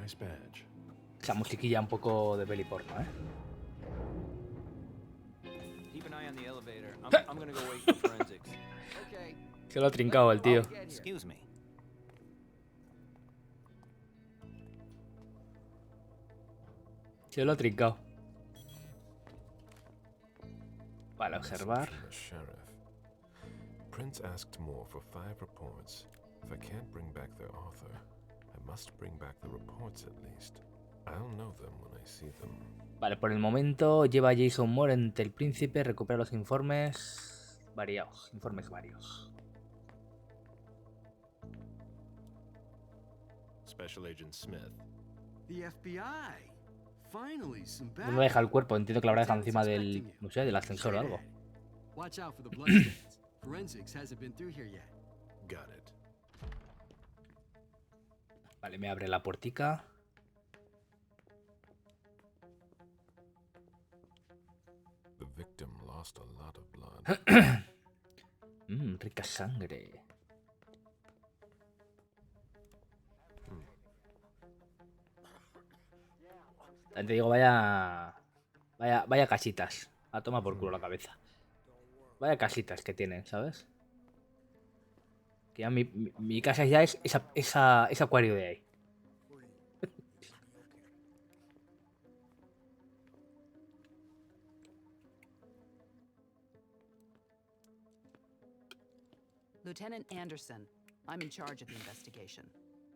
Nice badge. Esa musiquilla un poco de peli porno, ¿eh? Keep an eye on the elevator. I'm gonna go wait for forensics. Okay. Se lo ha trincado el tío. Excuse me. Se lo ha trincado. Vale, observar. From the sheriff. Prince asked more for 5 reports. If I can't bring back their author, I must bring back the reports at least. I'll know them when I see them. Vale, por el momento lleva a Jason Moore ante el príncipe, recupera los informes variados. Informes varios. Special Agent Smith. The FBI. Finally, some No me deja el cuerpo, entiendo que la habrá dejado encima del, no sé, del ascensor o algo. Watch out for the bloodstains. Forensics hasn't been through here yet. Got it. Vale, me abre la puertica. The victim lost a lot of blood. Rica sangre. Te digo, vaya casitas. A tomar por culo la cabeza. Vaya casitas que tienen, ¿sabes? Que ya mi casa ya es ese acuario de ahí. Lieutenant Anderson, I'm in charge of the investigation.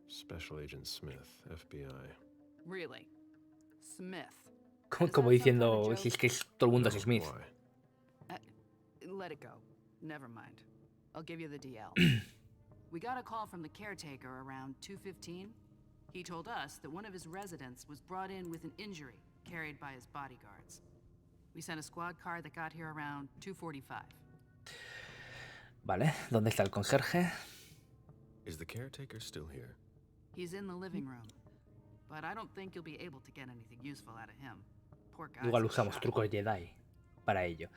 Special Agent Smith, FBI. Really? Smith. Como diciendo, si es que todo el mundo es Smith. Why? Let it go. Never mind. I'll give you the DL. We got a call from the caretaker around 2:15. He told us that one of his residents was brought in with an injury carried by his bodyguards. We sent a squad car that got here around 2:45. Vale, ¿dónde está el conserje? Is the caretaker still here? He's in the living room, but I don't think you'll be able to get anything useful out of him. Poor guy's Igual in usamos shock. trucos Jedi para ello.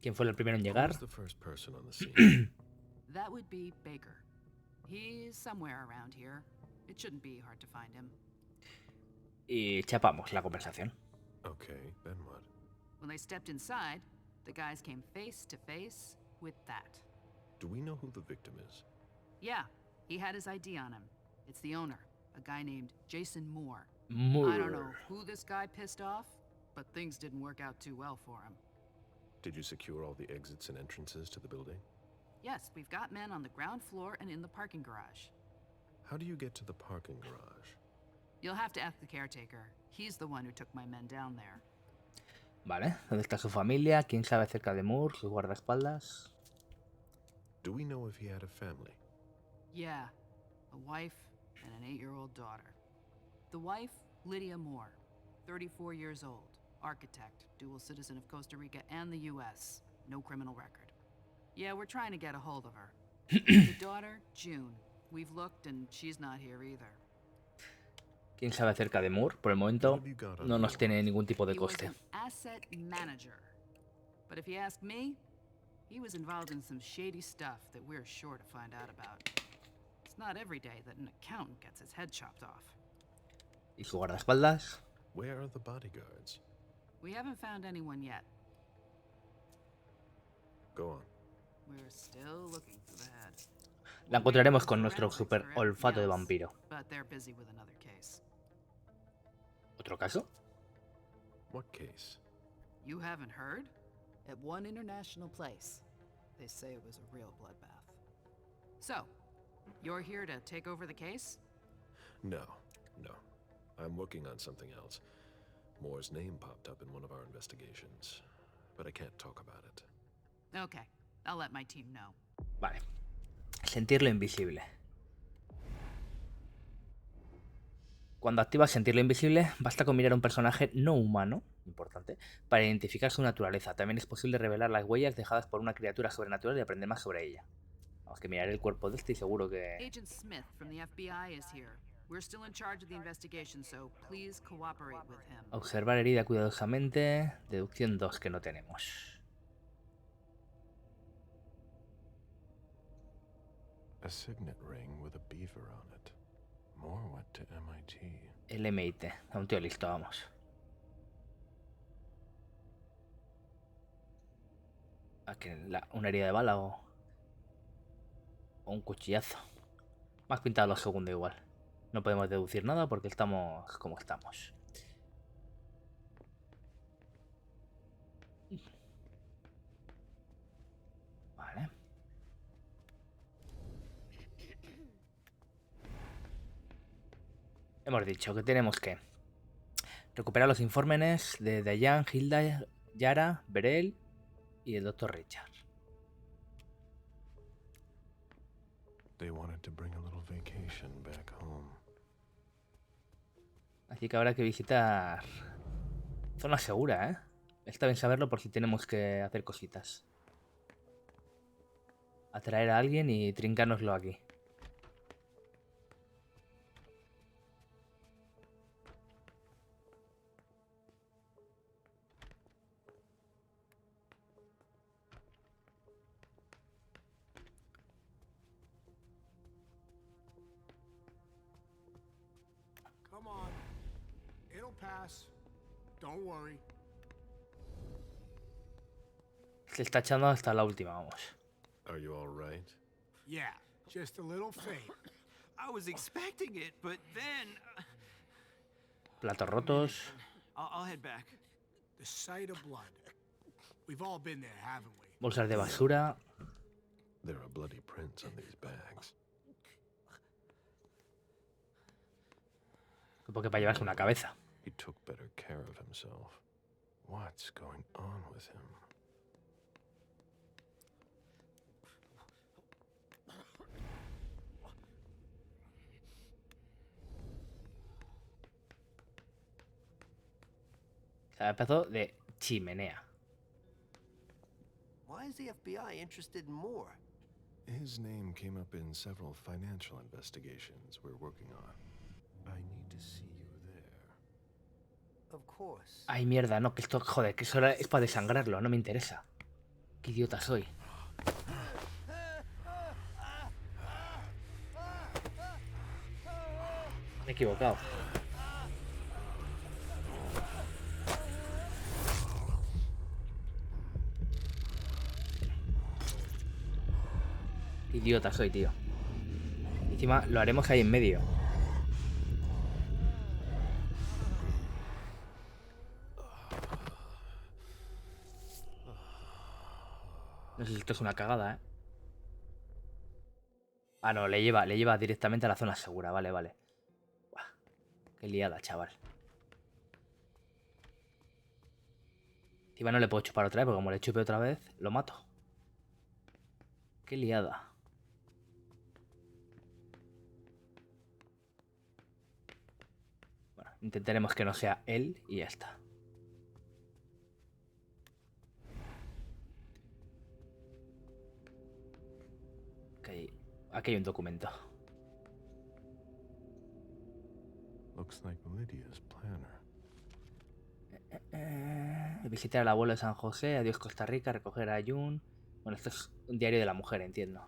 ¿Quién fue el primero en Who llegar? was the first person on the scene? That would be Baker. He's somewhere around here. It shouldn't be hard to find him. Y chapamos la conversación. Okay, then what? When they stepped inside, the guys came face to face with that. Do we know who the victim is? Yeah, he had his ID on him. It's the owner, a guy named Jason Moore. Moore. I don't know who this guy pissed off, but things didn't work out too well for him. Did you secure all the exits and entrances to the building? Yes, we've got men on the ground floor and in the parking garage. How do you get to the parking garage? You'll have to ask the caretaker. He's the one who took my men down there. Vale, ¿dónde está su familia? ¿Quién sabe acerca de Moore? ¿Sus guardaespaldas? Do we know if he had a family? Yeah, a wife and an 8-year-old daughter. The wife, Lydia Moore, 34 years old, architect, dual citizen of Costa Rica and the US, no criminal record. Yeah, we're trying to get a hold of her. The daughter, June. We've looked and she's not here either. ¿Quién sabe acerca de Moore? Por el momento What have you got on no nos Moore? tiene ningún tipo de He was coste. an asset manager. But if you ask me, he was involved in some shady stuff that we're sure to find out about. It's not every day that an accountant gets his head chopped off. ¿Y sus guardaespaldas? Where are the bodyguards? We haven't found anyone yet. Go on. We're still looking for the head. La encontraremos con nuestro super olfato de vampiro. But they're busy with another case. ¿Otro caso? What case? You haven't heard? At one international place, they say it was a real bloodbath. So, you're here to take over the case? No. I'm working on something else. Moore's name popped up in one of our investigations, but I can't talk about it. Okay, I'll let my team know. Vale. Sentir lo invisible. Cuando activas sentir lo invisible, basta con mirar a un personaje no humano, importante, para identificar su naturaleza. También es posible revelar las huellas dejadas por una criatura sobrenatural y aprender más sobre ella. Vamos, que miraré el cuerpo de este y seguro que... Agent Smith from the FBI is here. We're still in charge of the investigation, so please cooperate with him. Observar herida cuidadosamente. Deducción 2 que no tenemos. A signet ring with a beaver on it. More what to MIT. El MIT. A un tío listo, vamos. Aquí, una herida de bala o un cuchillazo. Más pintado lo segundo igual. No podemos deducir nada porque estamos como estamos. Vale. Hemos dicho que tenemos que recuperar los informes de Dayan, Hilda, Yara, Berel y el Dr. Richard. They wanted to bring a little vacation back home. Así que habrá que visitar zona segura, ¿eh? Está bien saberlo por si tenemos que hacer cositas. Atraer a alguien y trincárnoslo aquí. Come on. It'll pass. Don't worry. Se está echando hasta la última, vamos. Are you all right? Yeah, just a little faint. I was expecting it, but then Platos rotos. I'll head back. The sight of blood. We've all been there, haven't we? Bolsas de basura. There are bloody prints on these bags. Porque para llevarse una cabeza. He took better care of himself. What's going on with him? Cada pedazo de chimenea. Why is the FBI interested in more? His name came up in several financial investigations we're working on. I need to see you there. Of course. Ay, mierda, no, que esto, joder, que eso es para desangrarlo, no me interesa. Qué idiota soy. Me he equivocado. Qué idiota soy, tío. Encima lo haremos ahí en medio. No sé si esto es una cagada, ¿eh? Ah, no, le lleva directamente a la zona segura. Vale, vale. Buah, qué liada, chaval. Encima no le puedo chupar otra vez, porque como le chupe otra vez, lo mato. Qué liada. Bueno, intentaremos que no sea él y ya está. Aquí hay un documento. Looks like Lydia's planner. Visitar al abuelo de San José, adiós Costa Rica, recoger a Jun. Bueno, esto es un diario de la mujer, entiendo.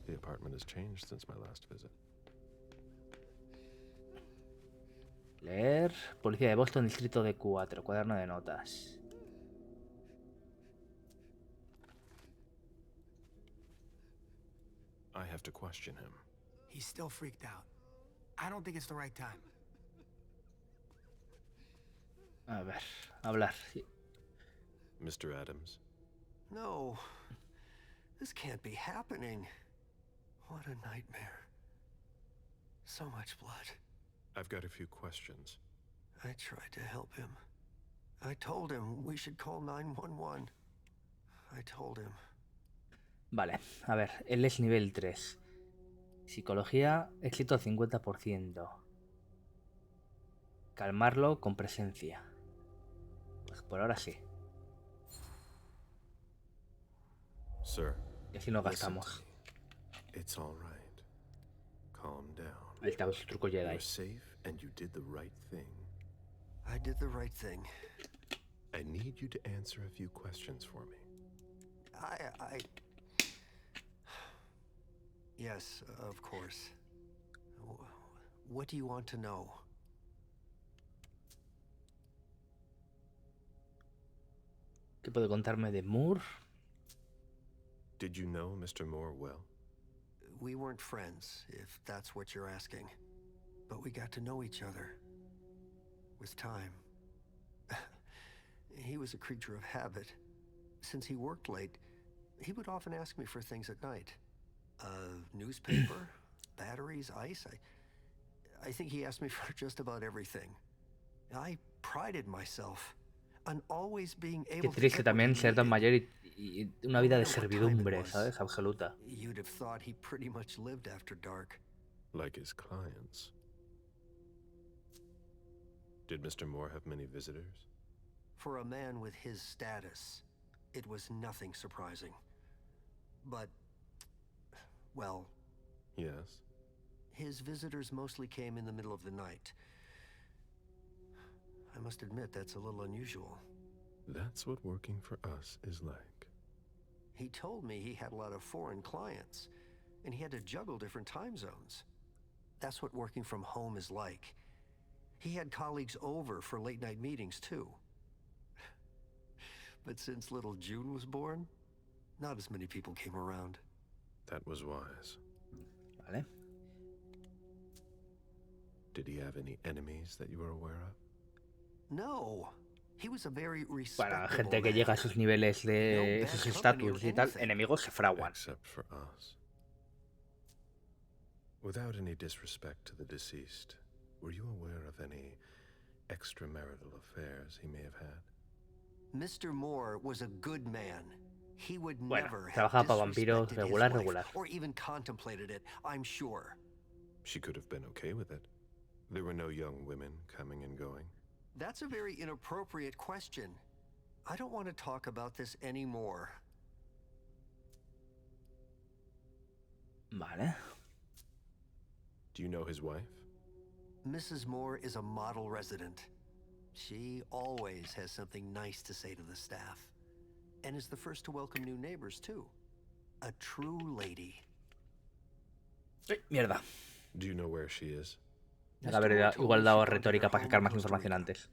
The apartment has changed since my last visit. Leer. Policía de Boston, distrito de 4, cuaderno de notas. I have to question him. He's still freaked out. I don't think it's the right time. A ver, hablar. Sí. Mr. Adams, No. This can't be happening. What a nightmare. So much blood. I've got a few questions. I tried to help him. I told him we should call 911. I told him. Vale, a ver, él es nivel 3. Psicología, éxito al 50%. Calmarlo con presencia. Pues por ahora sí. Sir, Y así no listen to gastamos. me. It's all right. Calm down. Ahí está su truco Jedi. You're safe and you did the right thing. I did the right thing. I need you to answer a few questions for me. I... Yes, of course. What do you want to know? ¿Qué puede contarme de Moore? Did you know Mr. Moore well? We weren't friends, if that's what you're asking. But we got to know each other. With time. He was a creature of habit. Since he worked late, he would often ask me for things at night. A newspaper, batteries, ice. I think he asked me for just about everything. I prided myself on always being Qué able to triste get what he también ser tan needed. mayor y una vida de servidumbre, ¿sabes? Absoluta. You'd have thought he pretty much lived after dark. Like his clients. Did Mr. Moore have many visitors? For a man with his status, it was nothing surprising. But, well, Yes. his visitors mostly came in the middle of the night. I must admit that's a little unusual. That's what working for us is like. He told me he had a lot of foreign clients, and he had to juggle different time zones. That's what working from home is like. He had colleagues over for late-night meetings, too. But since little June was born, not as many people came around. That was wise. Vale. Did he have any enemies that you were aware of? No. He was a very Para respectable gente que man. llega a esos niveles de No bad esos company or estatus y tal, anything. enemigos se fraguan. Except for us. Without any disrespect to the deceased, were you aware of any extramarital affairs he may have had? Mr. Moore was a good man. He would Bueno, never have trabajaba para vampiros, disrespected his regular, wife, regular. or even contemplated it, I'm sure. She could have been okay with it. There were no young women coming and going. That's a very inappropriate question. I don't want to talk about this anymore. Vale. Do you know his wife? Mrs. Moore is a model resident. She always has something nice to say to the staff. And is the first to welcome new neighbors, too. A true lady. Ay, mierda. Do you know where she is? Tengo que haber igual dado retórica para sacar más información antes.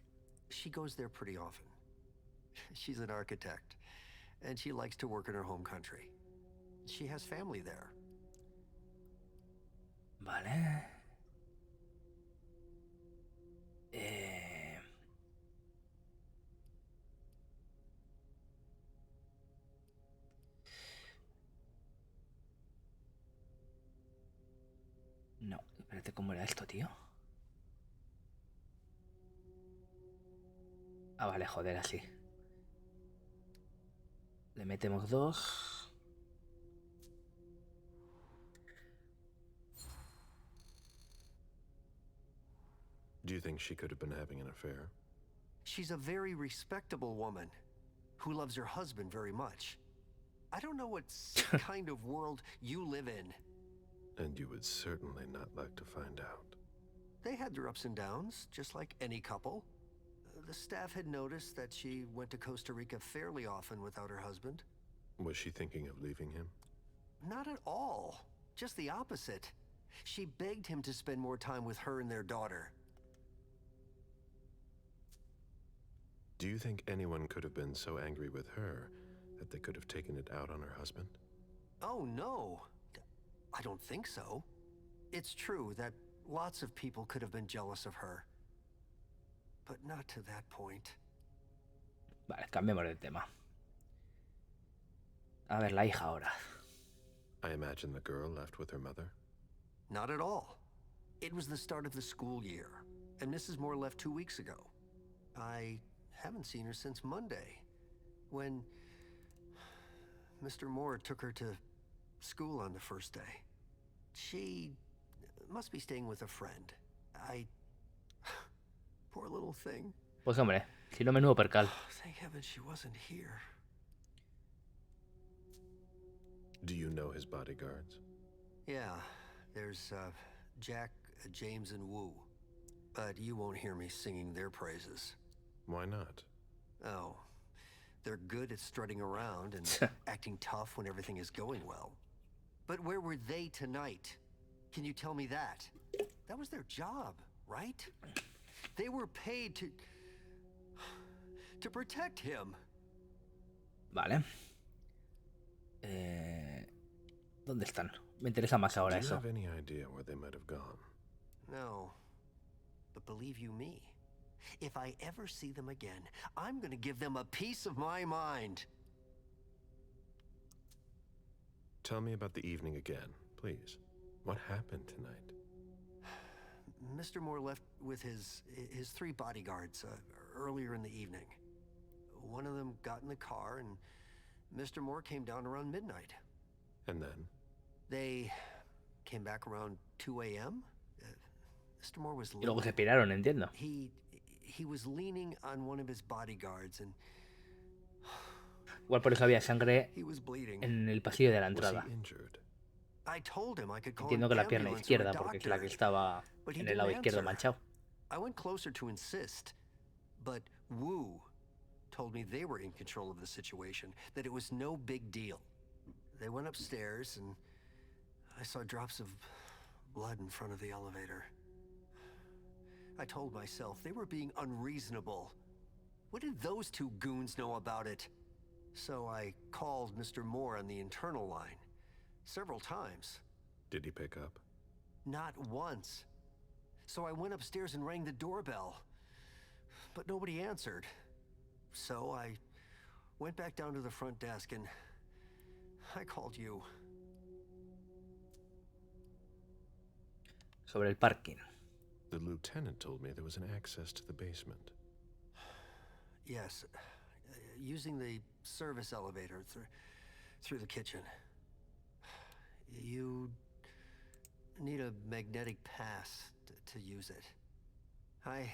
She goes there pretty often. She's an architect, and she likes to work in her home country. She has family there. Vale. No, espérate, ¿cómo era esto, tío? Ah, vale, joder, así. Le metemos 2. Do you think she could have been having an affair? She's a very respectable woman who loves her husband very much. I don't know what kind of world you live in. And you would certainly not like to find out. They had their ups and downs, just like any couple. The staff had noticed that she went to Costa Rica fairly often without her husband. Was she thinking of leaving him? Not at all. Just the opposite. She begged him to spend more time with her and their daughter. Do you think anyone could have been so angry with her that they could have taken it out on her husband? Oh, no. I don't think so. It's true that lots of people could have been jealous of her. But not to that point. Vale, cambiemos de tema. A ver, la hija ahora. I imagine the girl left with her mother. Not at all. It was the start of the school year, and Mrs. Moore left 2 weeks ago. I haven't seen her since Monday, when Mr. Moore took her to school on the first day. She must be staying with a friend. Poor little thing. Pues hombre, si no, menudo percal. Thank heaven she wasn't here. Do you know his bodyguards? Yeah, there's Jack, James, and Wu. But you won't hear me singing their praises. Why not? Oh, They're good at strutting around and acting tough when everything is going well. But where were they tonight? Can you tell me that? That was their job, right? They were paid to protect him. Vale. ¿Dónde están? Me interesa más ahora Do you eso. have any idea where they might have gone? No. But believe you me, if I ever see them again, I'm gonna give them a piece of my mind. Tell me about the evening again, please. What happened tonight? Mr. Moore left with his 3 bodyguards earlier in the evening. One of them got in the car, and Mr. Moore came down around midnight. And then? They came back around 2 a.m. Mr. Moore was Y luego se limping. piraron, entiendo. He was leaning on one of his bodyguards, and Igual por eso había sangre he was bleeding. en el pasillo de la Was entrada. he injured? I told him I could call Entiendo an que la pierna ambulance or a izquierda, porque es la que doctor, estaba but he en el lado didn't izquierdo answer. manchado. I went closer to insist, but Wu told me they were in control of the situation, that it was no big deal. They went upstairs, and I saw drops of blood in front of the elevator. I told myself they were being unreasonable. What did those 2 goons know about it? So I called Mr. Moore on the internal line several times. Did he pick up? Not once. So I went upstairs and rang the doorbell, but nobody answered. So I went back down to the front desk and I called you. Sobre el parking. The lieutenant told me there was an access to the basement. Yes, using the service elevator through the kitchen. You need a magnetic pass to use it. I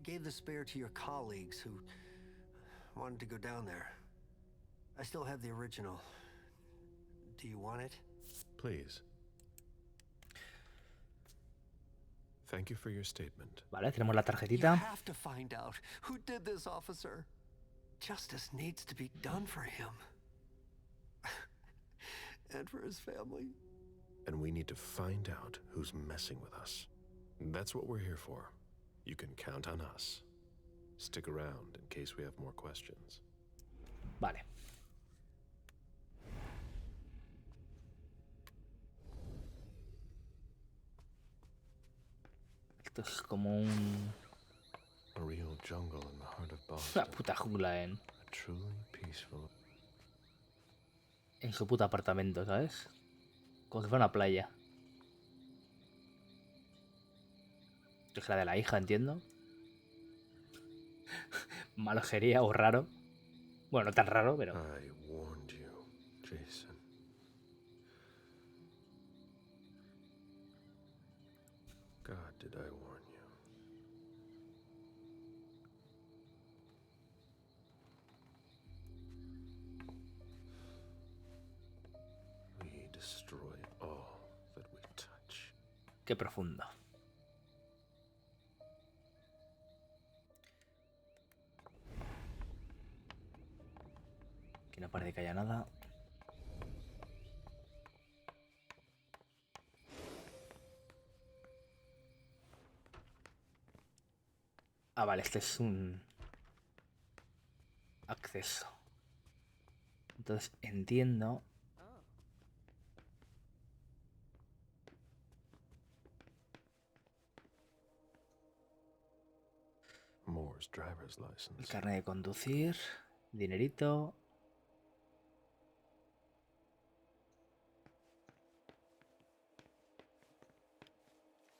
gave the spare to your colleagues who wanted to go down there. I still have the original. Do you want it? Please. Thank you for your statement. Vale, tenemos la You tarjetita. have to find out who did this, officer. Justice needs to be done for him. And for his family. And we need to find out who's messing with us. That's what we're here for. You can count on us. Stick around in case we have more questions. Vale. Esto es como un... A real jungle in the heart of una Boston. puta jungla A truly peaceful. en su puto apartamento, ¿sabes? Como si fuera una playa. Es la de la hija, entiendo. Malojería o raro. Bueno, no tan raro, pero... I warned you, Jason. God, did I warn you? We destroy all that we touch. Qué profundo. Aquí no parece que haya nada. Ah, vale, este es un acceso. Entonces entiendo. Moore's driver's El license. carnet de conducir, dinerito.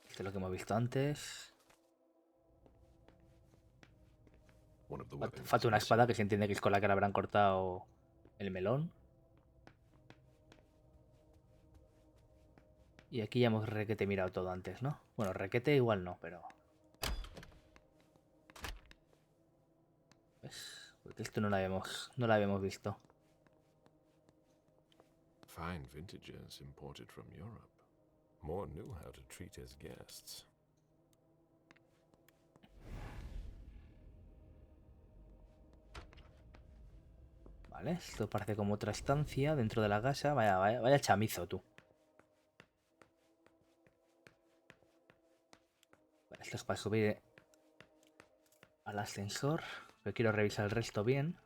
Esto es lo que hemos visto antes. One of the weapons. Falta una is espada que se entiende que es con la que le habrán cortado el melón. Y aquí ya hemos requete mirado todo antes, ¿no? Bueno, requete igual no, pero... ¿Ves? Porque esto no lo habíamos visto. fine vintages imported from Europe. Moore knew how to treat his guests. Vale, esto parece como otra estancia dentro de la casa. Vaya chamizo, tú. Vale, esto es para subir al ascensor. Pero quiero revisar el resto bien.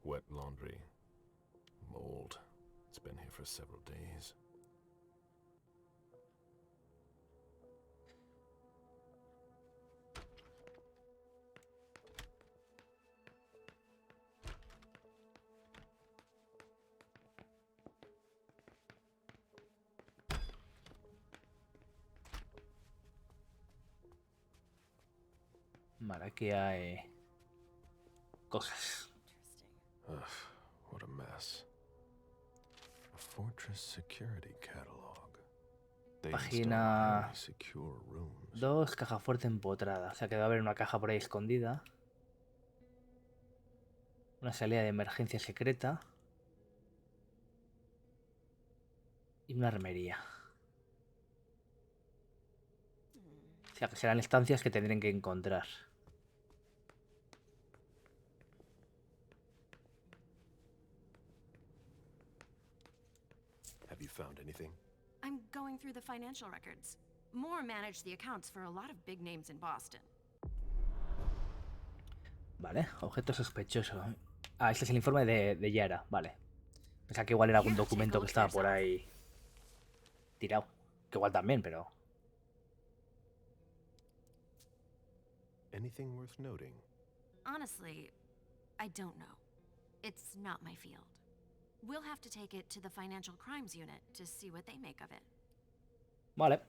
Wet laundry. Mold. It's been here for several days. Vale, aquí hay cosas. Ugh, what a mess. A fortress security catalog. They install Página highly secure rooms. 2, caja fuerte empotrada. O sea que debe haber una caja por ahí escondida. Una salida de emergencia secreta. Y una armería. O sea que serán estancias que tendrán que encontrar. Have you found anything? I'm going through the financial records. Moore managed the accounts for a lot of big names in Boston. Vale, objeto sospechoso. Ah, este es el informe de Yara, vale. Pensaba que igual era algún documento que estaba por ahí tirado. Que igual también, pero... Anything worth noting? Honestly, I don't know. It's not my field. We'll have to take it to the Financial Crimes Unit to see what they make of it. Vale.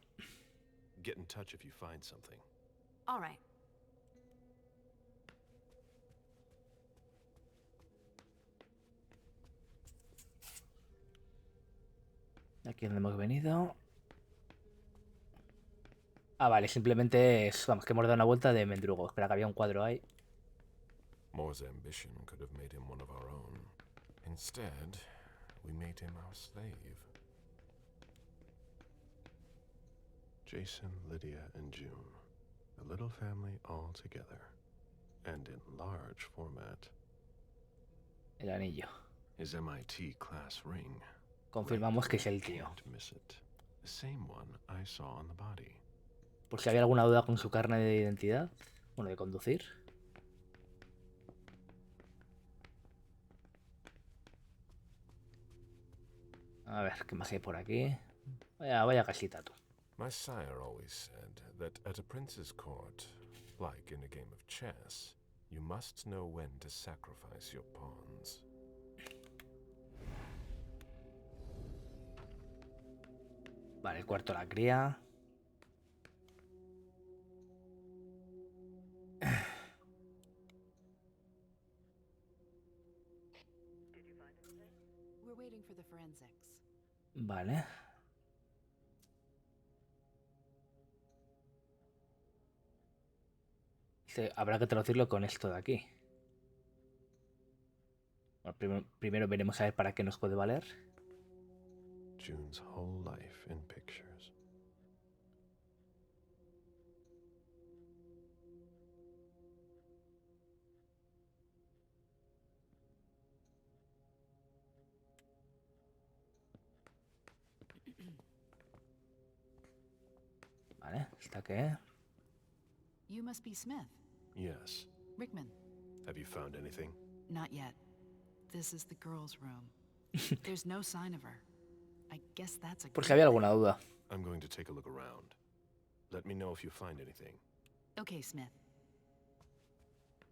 Get in touch if you find something. All right. Aquí es donde hemos venido. Ah, vale, simplemente es... Vamos, que hemos dado una vuelta de mendrugo. Espera, que había un cuadro ahí. Moore's ambition could have made him one of our own. Instead, we made him our slave. Jason, Lydia, and June. A little family all together. And in large format. El anillo. His MIT class ring. Confirmamos que es el tío. Can't miss it. The same one I saw on the body. Por si había alguna duda con su carnet de identidad. Bueno, de conducir. A ver, ¿qué más hay por aquí? Vaya casita tú. My sire always said that at a prince's court, like in a game of chess, you must know when to sacrifice your pawns. Vale, el cuarto de la cría. We're waiting for the forensics. Vale. Habrá que traducirlo con esto de aquí. Bueno, primero veremos a ver para qué nos puede valer. June's whole life in pictures. Vale, ¿está qué? You must be Smith. Yes. Rickman. Have you found anything? Not yet. This is the girls' room. There's no sign of her. I guess that's a Por si good había thing. alguna duda. I'm going to take a look around. Let me know if you find anything. Okay, Smith.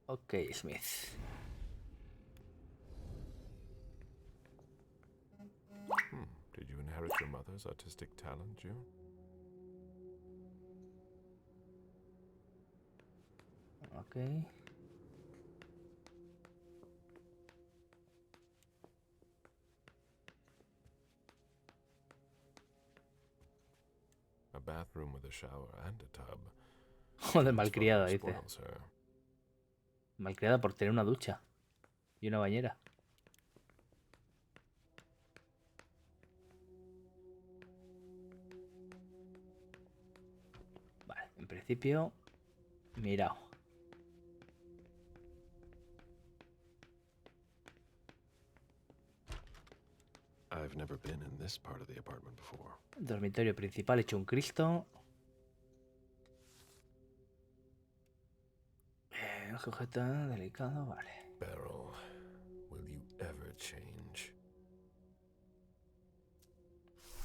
Ok, Smith. Did you inherit your mother's artistic talent, June? Ok. A bathroom with a shower and a tub. Joder, This malcriada, photo dice. spoils her. Malcriada por tener una ducha. Y una bañera. En principio, mirao. I've never been in this part of the apartment before. Dormitorio principal hecho un Cristo. Sujeta, delicado, vale. Beryl, will you ever change?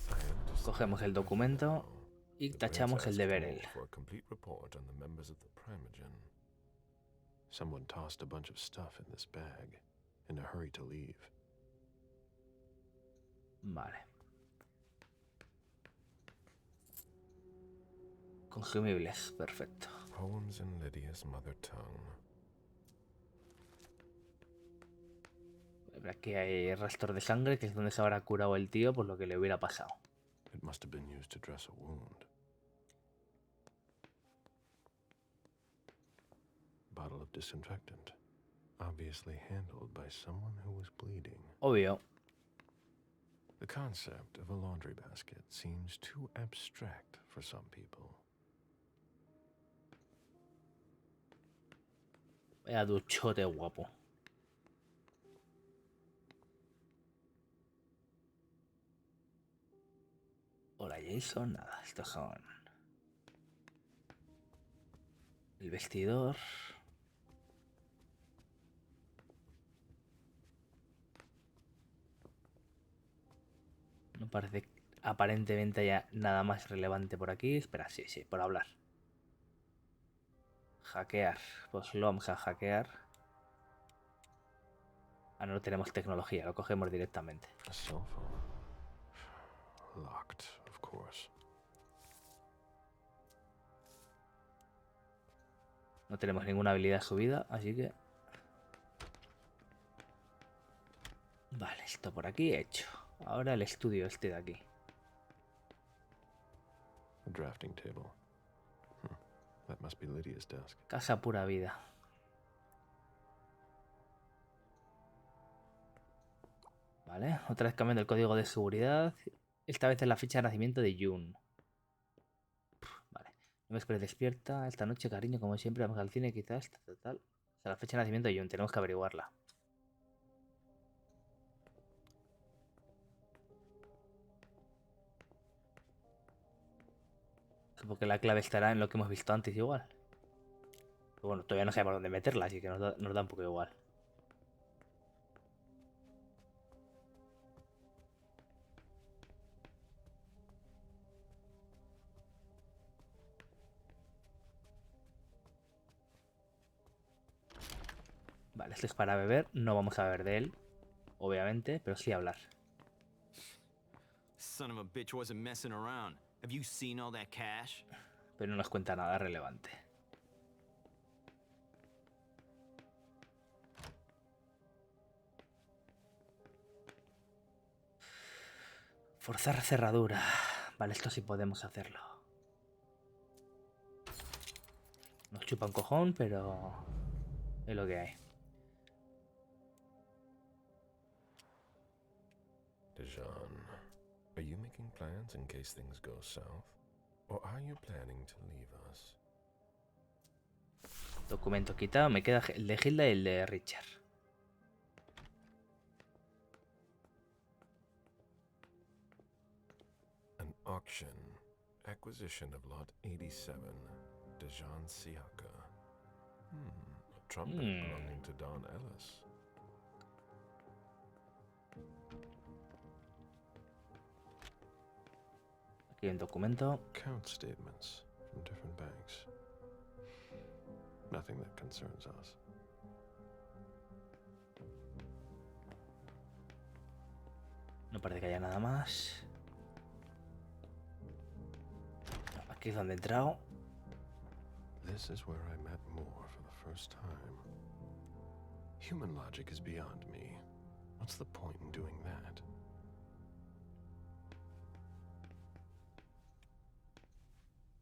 I understand Cogemos el documento now. y The tachamos prince el de asked Beryl. more for a complete report on the members of the Primogen. Someone tossed a bunch of stuff in this bag, in a hurry to leave. Vale. Consumibles, perfecto. Poems in Lydia's mother tongue. Aquí hay rastros de sangre, que es donde se habrá curado el tío por lo que le hubiera pasado. It must have been used to dress a wound. Bottle of disinfectant. Obviously handled by someone who was bleeding. Obvio. The concept of a laundry basket seems too abstract for some people. Vaya duchote guapo. Hola Jason, nada, estos son el vestidor. No parece aparentemente haya nada más relevante por aquí. Espera, sí, por hablar. Hackear, pues lo vamos a hackear. Ah, no tenemos tecnología, lo cogemos directamente. A cell phone. Locked, of course. No tenemos ninguna habilidad subida, así que... Vale, esto por aquí hecho. Ahora el estudio este de aquí. A drafting table. That must be Lydia's desk. Casa pura vida. Vale, otra vez cambiando el código de seguridad. Esta vez es la fecha de nacimiento de June. Vale. No me esperes despierta. Esta noche, cariño, como siempre, vamos al cine, quizás. Tal. O sea, la fecha de nacimiento de June, tenemos que averiguarla. Supongo que la clave estará en lo que hemos visto antes igual. Pero bueno, todavía no sabemos dónde meterla, así que nos da un poco igual. Vale, esto es para beber. No vamos a beber de él, obviamente, pero sí hablar. Son of a bitch wasn't messing around. Have you seen all that cash? Pero no nos cuenta nada relevante. Forzar cerradura. Vale, esto sí podemos hacerlo. Nos chupa un cojón, pero es lo que hay. Dejan, are you making plans in case things go south? Or are you planning to leave us? Documento quitado. Me queda el de Hilda y el de Richard. An auction. Acquisition of lot 87. Dejan Siaka. A trumpet belonging to Don Ellis. Aquí hay un documento. Account statements from different banks. Nothing that concerns us. No parece que haya nada más. Aquí es donde he entrado. This is where I met Moore for the first time. Human logic is beyond me. What's the point in doing that?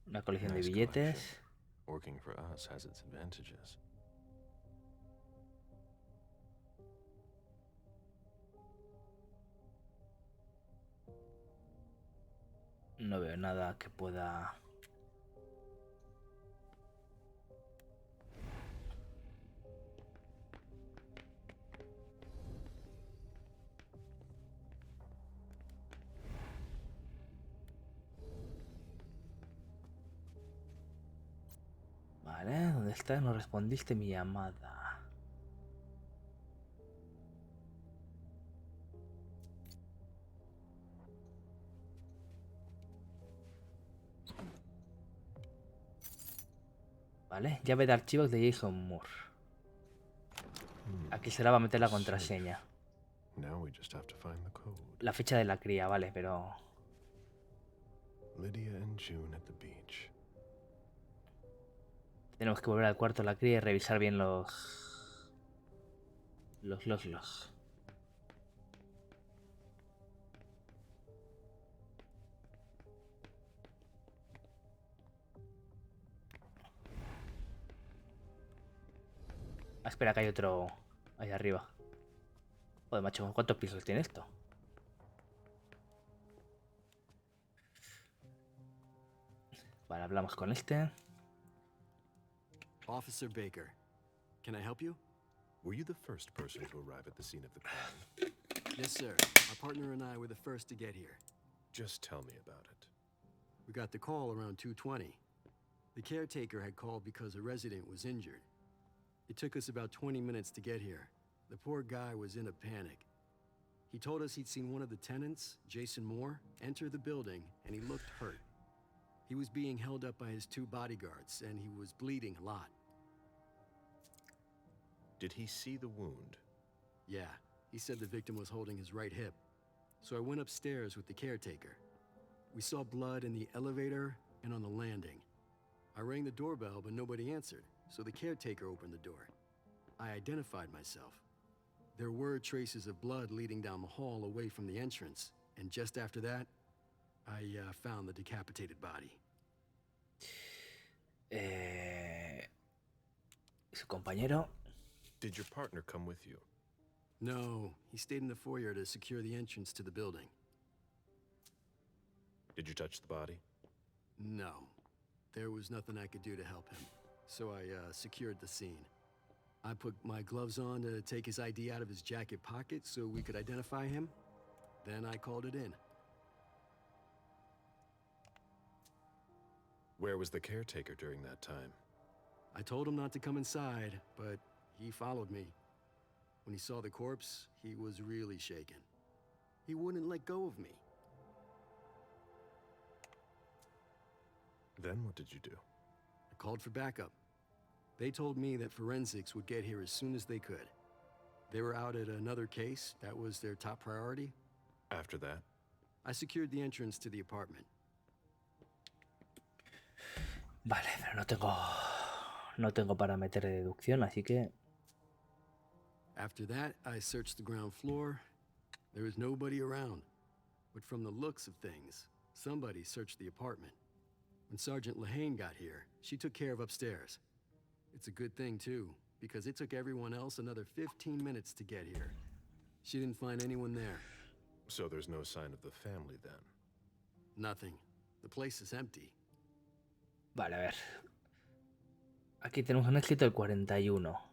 Una colección de Nice billetes. collection. Working for us has its advantages. No veo nada que pueda Vale, ¿dónde estás? No respondiste mi llamada. Vale, llave de archivos de Jason Moore. Aquí se la va a meter la contraseña. Now we just have to find the code. La fecha de la cría, vale, pero... Lydia and June at the beach. Tenemos que volver al cuarto de la cría y revisar bien los... Ah, espera, que hay otro ahí arriba. Joder, macho, ¿cuántos pisos tiene esto? Vale, hablamos con este. Officer Baker, can I help you? Were you the first person to arrive at the scene of the crime? Yes, sir. Our partner and I were the first to get here. Just tell me about it. We got the call around 2:20. The caretaker had called because a resident was injured. It took us about 20 minutes to get here. The poor guy was in a panic. He told us he'd seen one of the tenants, Jason Moore, enter the building, and he looked hurt. He was being held up by his 2 bodyguards, and he was bleeding a lot. Did he see the wound? Yeah, he said the victim was holding his right hip. So I went upstairs with the caretaker. We saw blood in the elevator and on the landing. I rang the doorbell, but nobody answered, so the caretaker opened the door. I identified myself. There were traces of blood leading down the hall away from the entrance, and just after that, I found the decapitated body. Su compañero. Did your partner come with you? No, he stayed in the foyer to secure the entrance to the building. Did you touch the body? No, there was nothing I could do to help him, so I secured the scene. I put my gloves on to take his ID out of his jacket pocket so we could identify him. Then I called it in. Where was the caretaker during that time? I told him not to come inside, but he followed me. When he saw the corpse, he was really shaken. He wouldn't let go of me. Then what did you do? I called for backup. They told me that forensics would get here as soon as they could. They were out at another case. That was their top priority. After that? I secured the entrance to the apartment. Vale, pero no tengo para meter deducción, así que... After that, I searched the ground floor. There was nobody around. But from the looks of things, somebody searched the apartment. When Sergeant Lehane got here, she took care of upstairs. It's a good thing, too, because it took everyone else another 15 minutes to get here. She didn't find anyone there. So there's no sign of the family then? Nothing. The place is empty. Vale, a ver. Aquí tenemos un éxito del 41.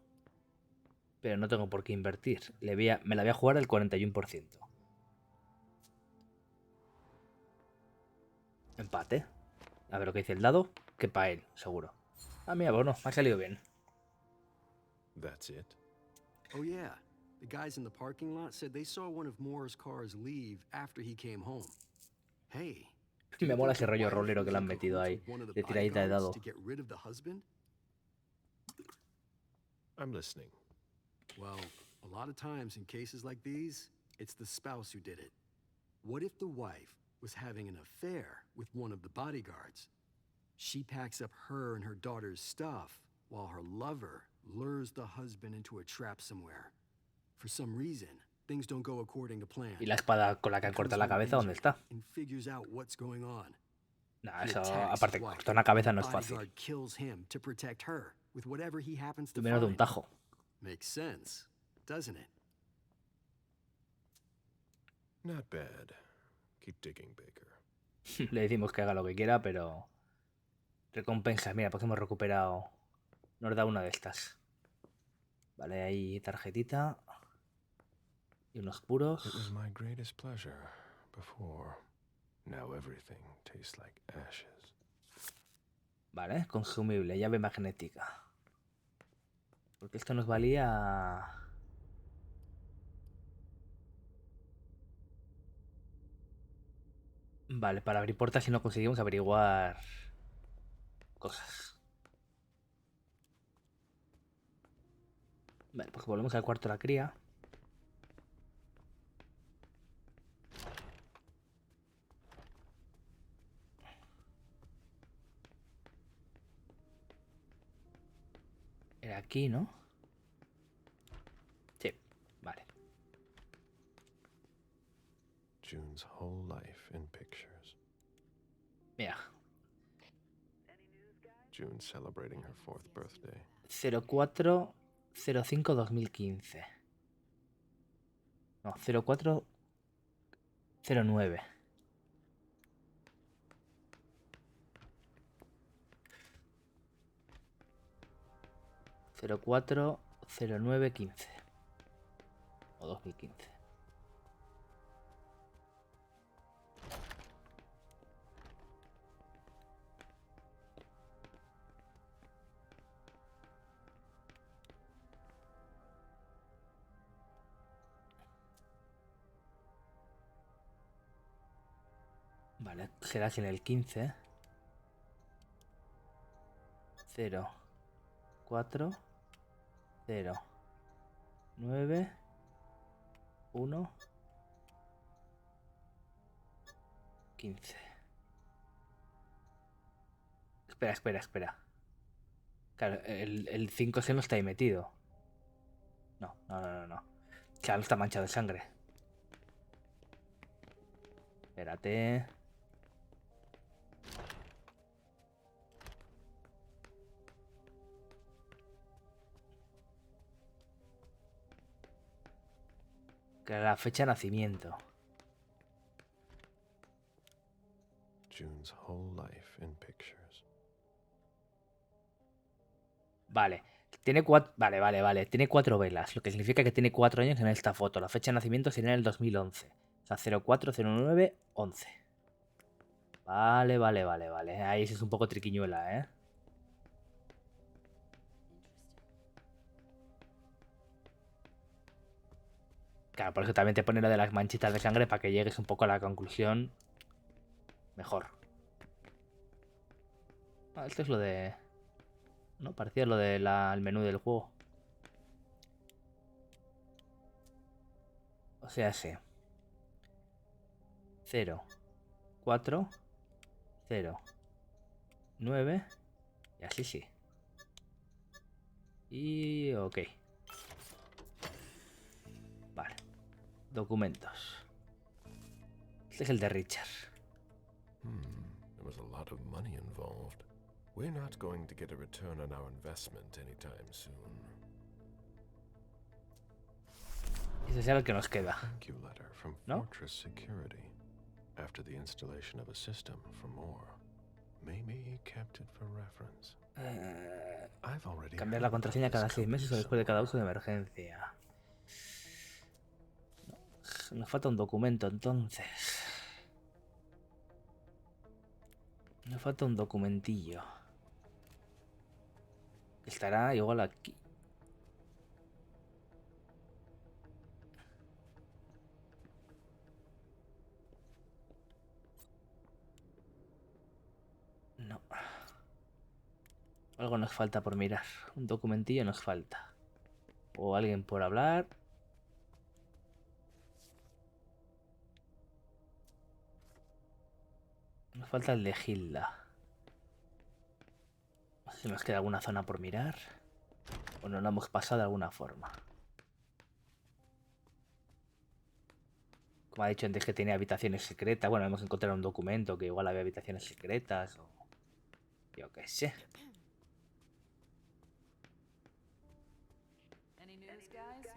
Pero no tengo por qué invertir. Me la voy a jugar al 41%. Empate. A ver lo que dice el dado. Que para él, seguro. Ah, mira, bueno, me ha salido bien. That's it? Oh, yeah. The guys in the parking lot said they saw one of Moore's cars leave after he came home. Hey. Me mola ese rollo rolero que le han metido ahí. De tiradita de dado. I'm listening. Well, a lot of times in cases like these, it's the spouse who did it. What if the wife was having an affair with one of the bodyguards? She packs up her and her daughter's stuff while her lover lures the husband into a trap somewhere. For some reason, things don't go according to plan. ¿Y la espada con la que han cortado la cabeza dónde está? And figures out what's going on. Nah, eso, aparte, cortar una cabeza no es fácil. Kills him to protect her with whatever he happens to Menos de un find. tajo. Makes sense, doesn't it? Not bad. Keep digging, Baker. Le decimos que haga lo que quiera, pero... Recompensas, mira, porque hemos recuperado... Nos da una de estas. Vale, ahí tarjetita. Y unos puros. It was my greatest pleasure before. Now everything tastes like ashes. Vale, consumible, llave magnética. Porque esto nos valía... Vale, para abrir puertas si no conseguimos averiguar cosas. Vale, pues volvemos al cuarto de la cría. Era aquí, ¿no? Sí, vale. June's whole life in pictures. Mira, June celebrating her 4th birthday. 04-05-2015. No, 04-09. ...04, 09, 15. O 2015. Vale, será que en el 15. 0, 4, 0, 9, 1, 15. Espera. Claro, el 5 se no está ahí metido. No. Claro, no está manchado de sangre. Espérate. Que era la fecha de nacimiento. June's whole life in pictures. Vale. Tiene 4. Vale. Tiene 4 velas, lo que significa que tiene 4 años en esta foto. La fecha de nacimiento sería en el 2011. O sea, 04, 09, 11. Vale. Ahí sí es un poco triquiñuela, ¿eh? Claro, por eso también te pone lo de las manchitas de sangre para que llegues un poco a la conclusión mejor. Ah, esto es lo de... No, parecía lo del menú del juego. O sea, sí. 0, 4, 0, 9. Y así sí. Y ok. Vale. Documentos. Este es el de Richard. There was a lot of money involved. We're not going to get a return on our investment anytime soon. Ese es el que nos queda. Thank you letter from ¿No? Fortress Security. After the installation of a system for more. Maybe he kept it for reference. I've already Cambiar la heard contraseña about cada this 6 meses o company después de cada somewhere. uso de emergencia. No, nos falta un documento entonces. Nos falta un documentillo. Estará igual aquí. No. Algo nos falta por mirar. Un documentillo nos falta. O alguien por hablar. Nos falta el de Hilda. No sé si nos queda alguna zona por mirar. O no lo hemos pasado de alguna forma. Como ha dicho antes que tenía habitaciones secretas. Bueno, hemos encontrado un documento que igual había habitaciones secretas. O yo qué sé. Any news, guys?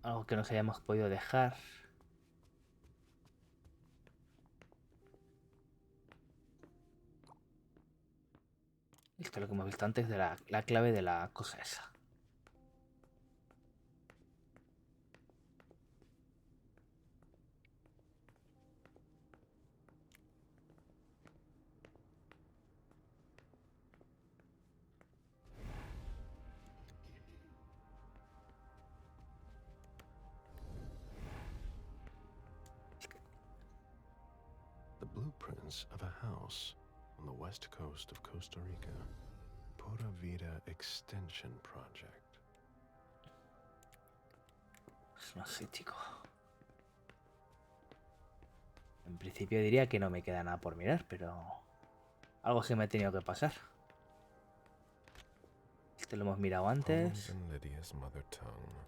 Algo que nos hayamos podido dejar. Esto es lo que hemos visto antes de la clave de la cosa esa. remains of a house on the west coast of Costa Rica. Pura Vida Extension Project. No sé, chico. En principio diría que no me queda nada por mirar, pero algo se me ha tenido que pasar. Este lo hemos mirado antes. Poems in Lydia's mother tongue.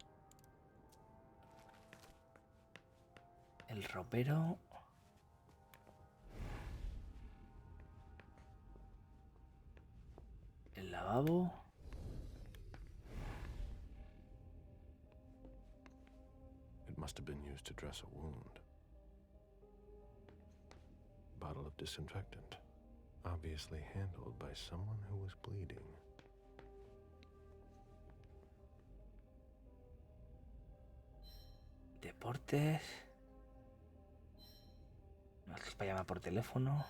El ropero. El lavabo. It must have been used to dress a wound. Bottle of disinfectant. Obviously handled by someone who was bleeding. Deportes. No, es para llamar por teléfono.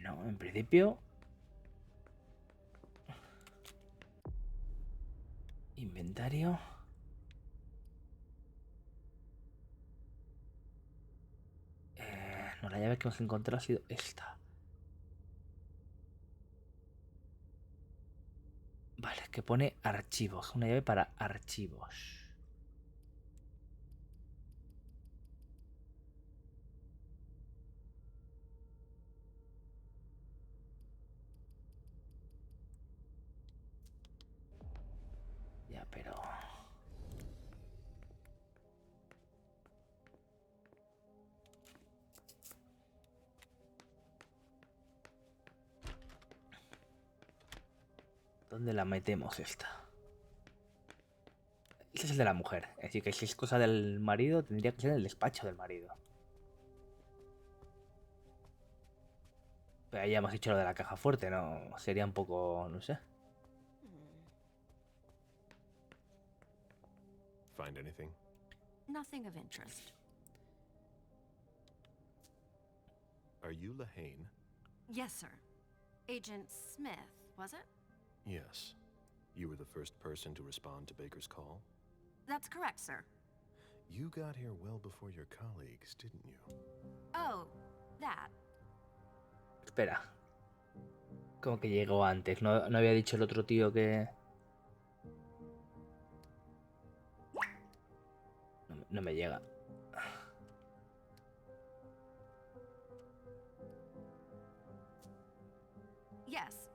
No, en principio. Inventario. No, la llave que hemos encontrado ha sido esta. Vale, que pone archivos. Una llave para archivos. Ya, pero... ¿dónde la metemos esta? Este es el de la mujer. Es decir, que si es cosa del marido, tendría que ser en el despacho del marido. Pero ahí ya hemos dicho lo de la caja fuerte, ¿no? Sería un poco... no sé. Find anything? Nothing of interest. Are you Lahane? Yes, sir. Agent Smith, was it? Yes. You were the first person to respond to Baker's call? That's correct, sir. You got here well before your colleagues, didn't you? Oh, that. Espera. Como que llegó antes. ¿No había dicho el otro tío que...? No me llega. Yes,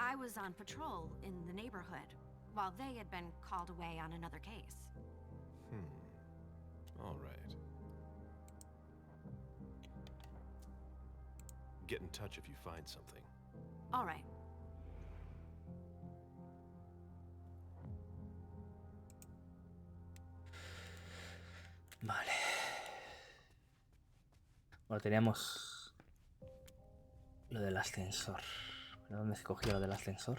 I was on patrol in the neighborhood while they had been called away on another case. All right. Get in touch if you find something. All right. Vale. Bueno, teníamos lo del ascensor. ¿De dónde se cogió lo del ascensor?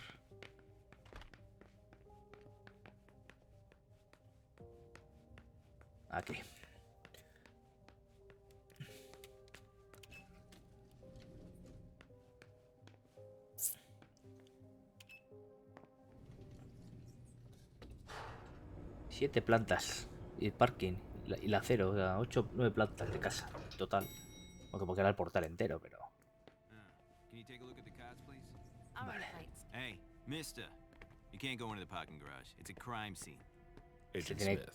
Aquí. Siete plantas. Y el parking. Y la cero. O sea, 9 plantas de casa. Total. Aunque porque era el portal entero, pero... Can you take a look at the cards, please? All right, Vale. lights. Hey, mister. You can't go into the parking garage. It's a crime scene. Agent tiene- Smith,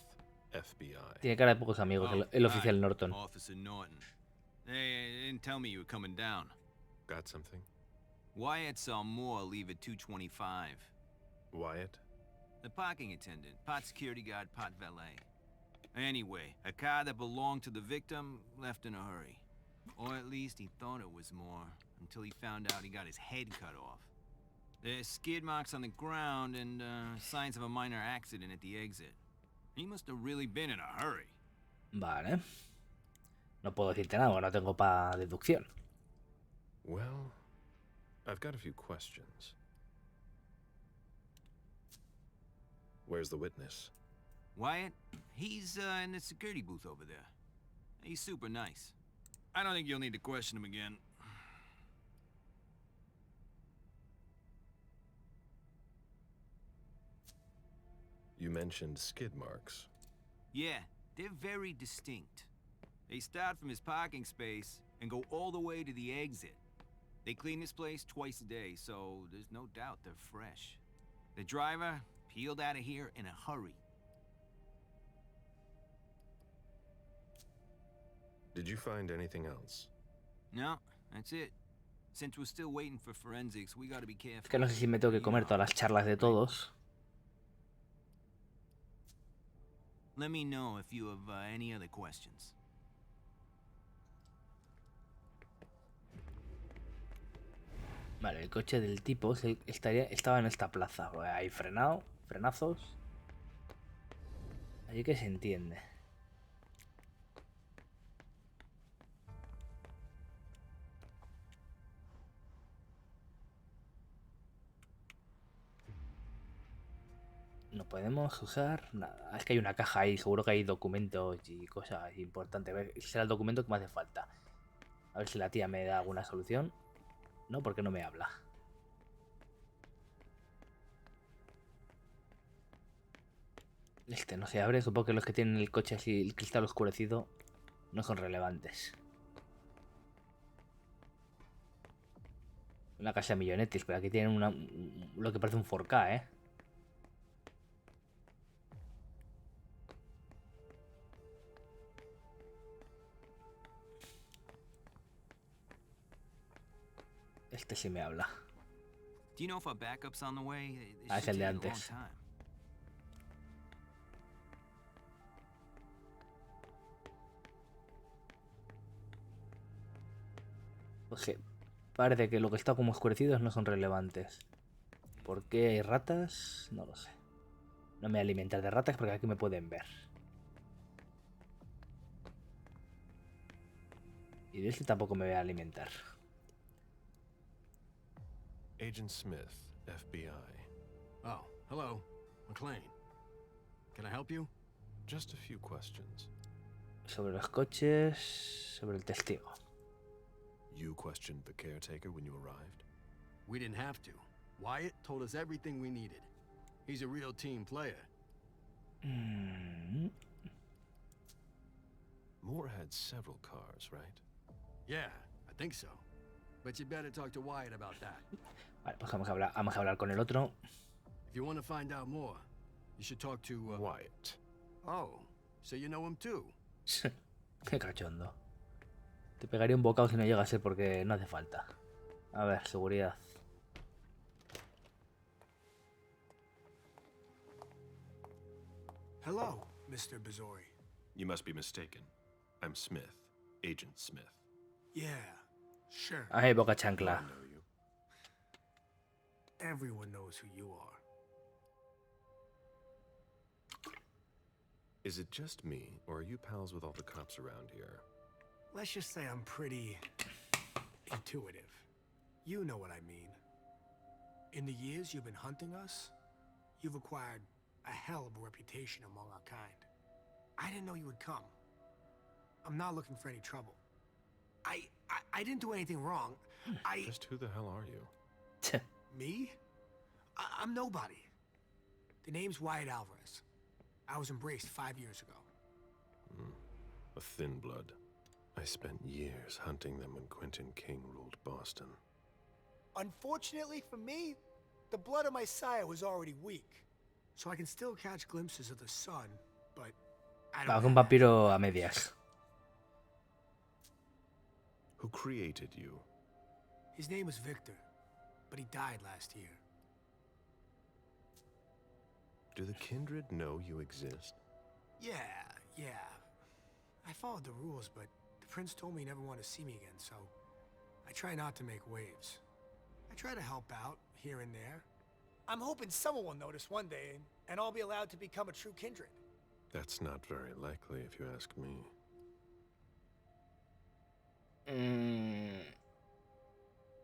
FBI. Tiene cara de pocos amigos, el oficial hi, Norton. Officer Norton. Hey, they didn't tell me you were coming down. Got something? Wyatt saw Moore leave at 2:25. Wyatt? The parking attendant, part security guard, part valet. Anyway, a car that belonged to the victim left in a hurry. Or at least he thought it was Moore, until he found out he got his head cut off. There's skid marks on the ground and signs of a minor accident at the exit. He must have really been in a hurry. Vale. No puedo decirte nada, no tengo para deducción. Well, I've got a few questions. Where's the witness? Wyatt, he's in the security booth over there. He's super nice. I don't think you'll need to question him again. You mentioned skid marks. Yeah, They're very distinct. They start from his parking space and go all the way to the exit. They clean this place twice a day, so there's no doubt they're fresh. The driver peeled out of here in a hurry. Did you find anything else? No, that's it. Since we're still waiting for forensics, we gotta be careful. Es que no sé si me tengo que comer todas las charlas de todos. Let me know if you have any other questions. Vale, el coche del tipo estaba en esta plaza. Ahí frenazos. Allí que se entiende. No podemos usar nada. Es que hay una caja ahí, seguro que hay documentos y cosas importantes. A ver, ese será el documento que me hace falta. A ver si la tía me da alguna solución. No, porque no me habla. Este no se abre, supongo que los que tienen el coche así, el cristal oscurecido, no son relevantes. Una casa de millonetis, pero aquí tienen lo que parece un 4K, ¿eh? Este sí me habla. Do you know if our backup's on the way? It Ah, es should el de take a long antes. time. Pues sí, parece que lo que está como oscurecidos no son relevantes. ¿Por qué hay ratas? No lo sé. No me voy a alimentar de ratas porque aquí me pueden ver. Y de este tampoco me voy a alimentar. Agent Smith, FBI. Oh, hello. McLean. Can I help you? Just a few questions. Sobre los coches, sobre el testigo. You questioned the caretaker when you arrived? We didn't have to. Wyatt told us everything we needed. He's a real team player. Moore had several cars, right? Yeah, I think so. But you better talk to Wyatt about that. Vale, pues vamos a hablar con el otro. If you want to find out more, you should talk to Wyatt. Oh, so you know him too? Qué cachondo. Te pegaría un bocado si no llegase porque no hace falta. A ver, seguridad. Hello, Mr. Bazori. You must be mistaken. I'm Smith, Agent Smith. Yeah, sure. Ay, boca I chancla. know you. Everyone knows who you are. Is it just me, or are you pals with all the cops around here? Let's just say I'm pretty intuitive. You know what I mean. In the years you've been hunting us, you've acquired a hell of a reputation among our kind. I didn't know you would come. I'm not looking for any trouble. I didn't do anything wrong. Just who the hell are you? Me? I'm nobody. The name's Wyatt Alvarez. I was embraced 5 years ago. A thin blood. I spent years hunting them when Quentin King ruled Boston. Unfortunately for me, the blood of my sire was already weak. So I can still catch glimpses of the sun, but I don't Un have vampiro a medias. Who created you? His name was Victor, but he died last year. Do the kindred know you exist? Yeah. I followed the rules, but the prince told me he never wanted to see me again, so I try not to make waves. I try to help out here and there. I'm hoping someone will notice one day, and I'll be allowed to become a true kindred. That's not very likely, if you ask me.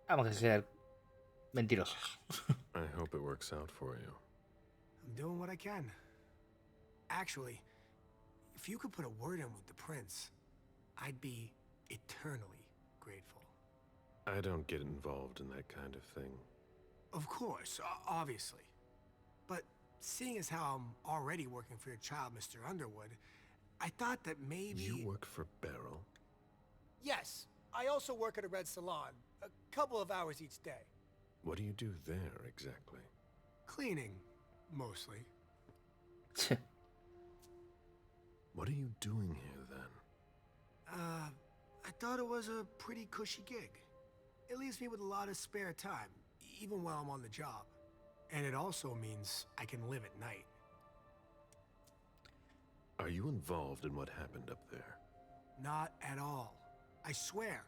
Vamos a ser mentirosos. I hope it works out for you. I'm doing what I can. Actually, if you could put a word in with the prince, I'd be eternally grateful. I don't get involved in that kind of thing. Of course, obviously. But seeing as how I'm already working for your child, Mr. Underwood, I thought that maybe... You work for Beryl? Yes, I also work at a red salon, a couple of hours each day. What do you do there, exactly? Cleaning, mostly. What are you doing here, then? I thought it was a pretty cushy gig. It leaves me with a lot of spare time, even while I'm on the job. And it also means I can live at night. Are you involved in what happened up there? Not at all. I swear.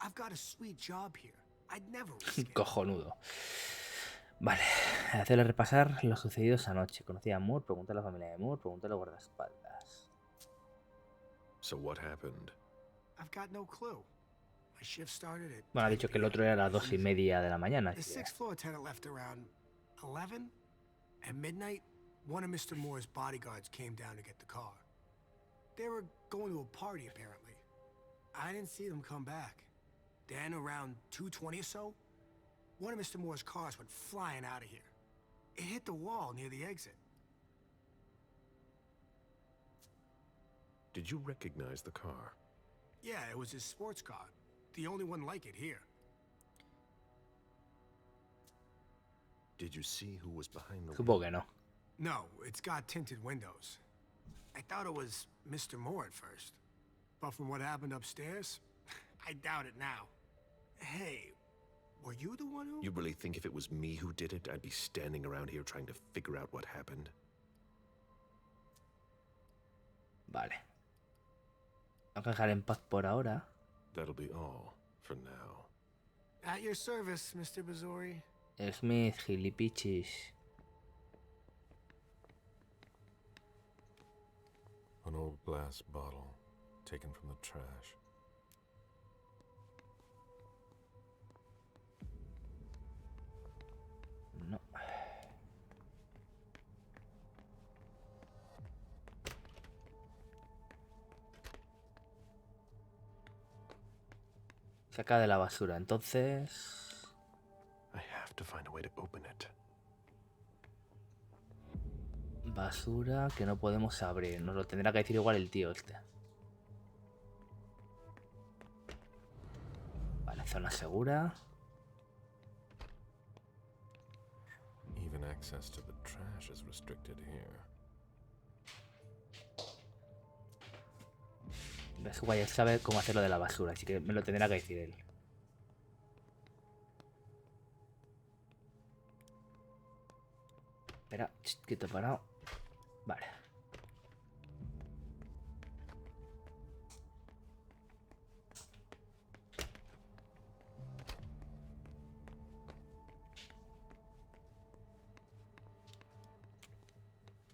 I've got a sweet job here. I'd never risk it. Cojonudo. Vale, hacerle repasar lo sucedido esa noche. Conocí a Moore, pregunté a la familia de Moore, pregunté a los guardaespaldas. So what happened? I've got no clue. My shift started at... Bueno, ha dicho que el otro era a las 2:30 de la mañana. The Así que... sixth floor tenant left around 11. At midnight, one of Mr. Moore's bodyguards came down to get the car. They were going to a party, apparently. I didn't see them come back. Then, around 2:20 or so, one of Mr. Moore's cars went flying out of here. It hit the wall near the exit. Did you recognize the car? Yeah, it was his sports car. The only one like it here. Did you see who was behind the Supongo que no. No, it's got tinted windows. I thought it was Mr. Moore at first. But from what happened upstairs, I doubt it now. Hey, were you the one who... You really think if it was me who did it, I'd be standing around here trying to figure out what happened? Vale. Vamos a dejar en paz por ahora. That'll be all for now. At your service, Mr. Bazori. Smith, gilipichis. An old glass bottle taken from the trash. No. Saca de la basura, entonces... I have to find a way to open it. Basura que no podemos abrir. Nos lo tendrá que decir igual el tío este. Vale, zona segura. Even access to the trash is restricted here. Ves, Wyatt sabe cómo hacerlo de la basura, así que me lo tendrá que decir él. Espera, quieto parado. Vale.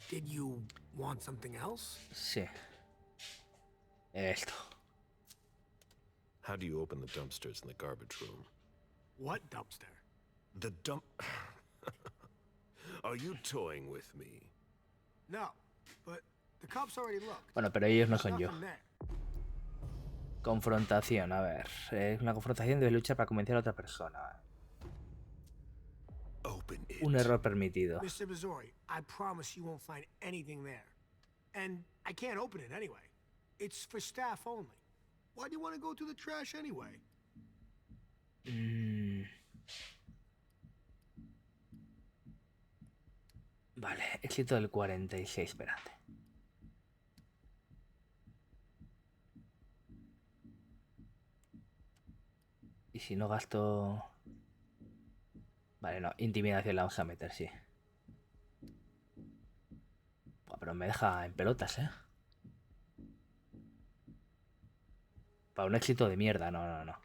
Did you want something else? Sí. Esto. How do you open the dumpsters in the garbage room? What dumpster? The dump... Are you toying with me? No, but the cops already looked. Bueno, pero ellos no son yo. Nothing there. Confrontación, a ver. Es una confrontación de lucha para convencer a otra persona. Open it. Un error permitido. Mr. Bazori, I promise you won't find anything there. And I can't open it anyway. It's for staff only. Why do you want to go through the trash anyway? Vale, éxito del 46, espérate. Y si no gasto... Vale, no, intimidación la vamos a meter, sí. Buah, pero me deja en pelotas, ¿eh? Para un éxito de mierda, no.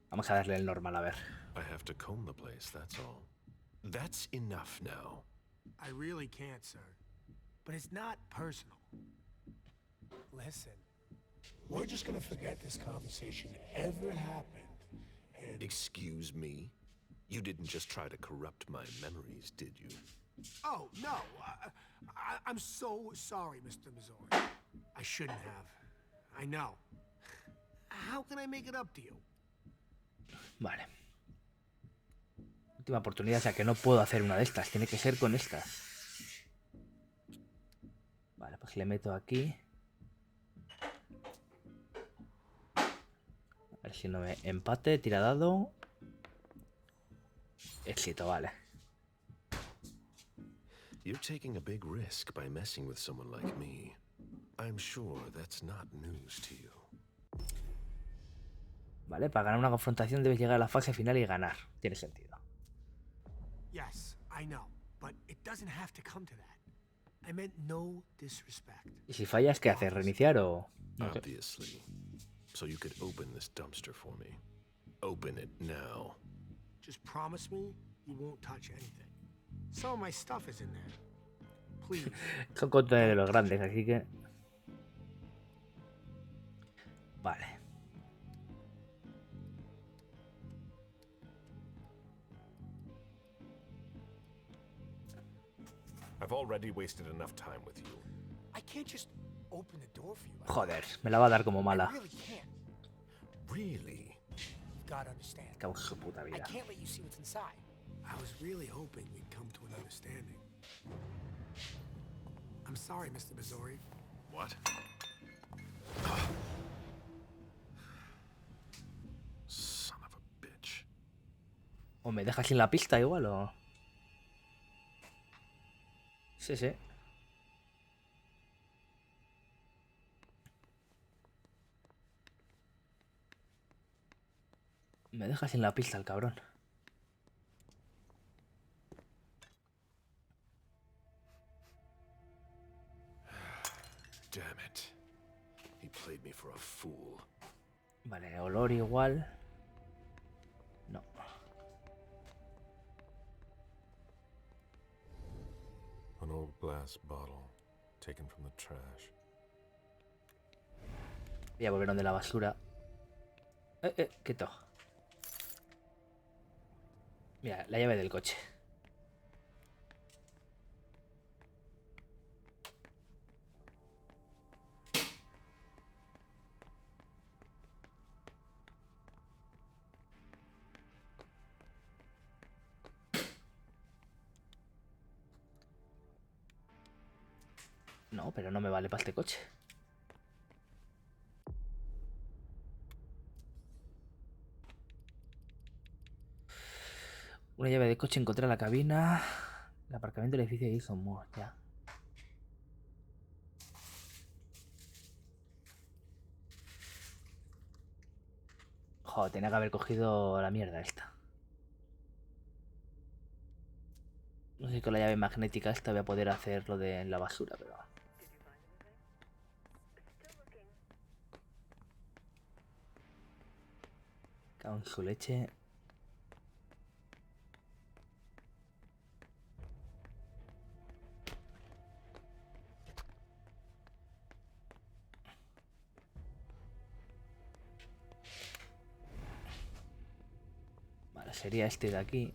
Vamos a darle el normal, a ver. I have to comb the place, that's all. That's enough now. I really can't, sir. But it's not personal. Listen, we're just gonna forget this conversation ever happened. And... Excuse me? You didn't just try to corrupt my memories, did you? Oh, no. I'm so sorry, Mr. Missouri. I shouldn't have. I know. How can I make it up to you? Vale. Última oportunidad, o sea que no puedo hacer una de estas. Tiene que ser con estas. Vale, pues le meto aquí. A ver si no me empate, tira dado. Éxito, vale. You're taking a big risk by messing with someone like me. I'm sure that's not news to you. Vale, para ganar una confrontación debes llegar a la fase final y ganar. Tiene sentido. Yes, I know, but it doesn't have to come to that. I meant no disrespect. ¿Y si fallas, qué haces? ¿Reiniciar o...? No sé. Obviously. So you could open this dumpster for me. Open it now. Just promise me you won't touch anything. Some of my stuff is in there. Please. Son contenedores de los grandes, así que... Vale. I've already wasted enough time with you. I can't just open the door for you. Joder, me la va a dar como I mala. really can't. Really? You've got to understand. Cago en su puta I vida. can't let you see what's inside. I was really hoping we'd come to an understanding. I'm sorry, Mr. Missouri. What? Son of a bitch. ¿O me dejas sin la pista igual o...? Sí, sí. Me deja sin la pista el cabrón. Damn it. He played me for a fool. Vale, olor igual. No. An old glass bottle taken from the trash. Voy a volver donde la basura. Quieto. Mira, la llave del coche. No, pero no me vale para este coche. Una llave de coche, encontrar la cabina. El aparcamiento del edificio de Jason Moore, ya. Joder, tenía que haber cogido la mierda esta. No sé si con la llave magnética esta voy a poder hacer lo de la basura, pero... Cago en su leche. Vale, sería este de aquí.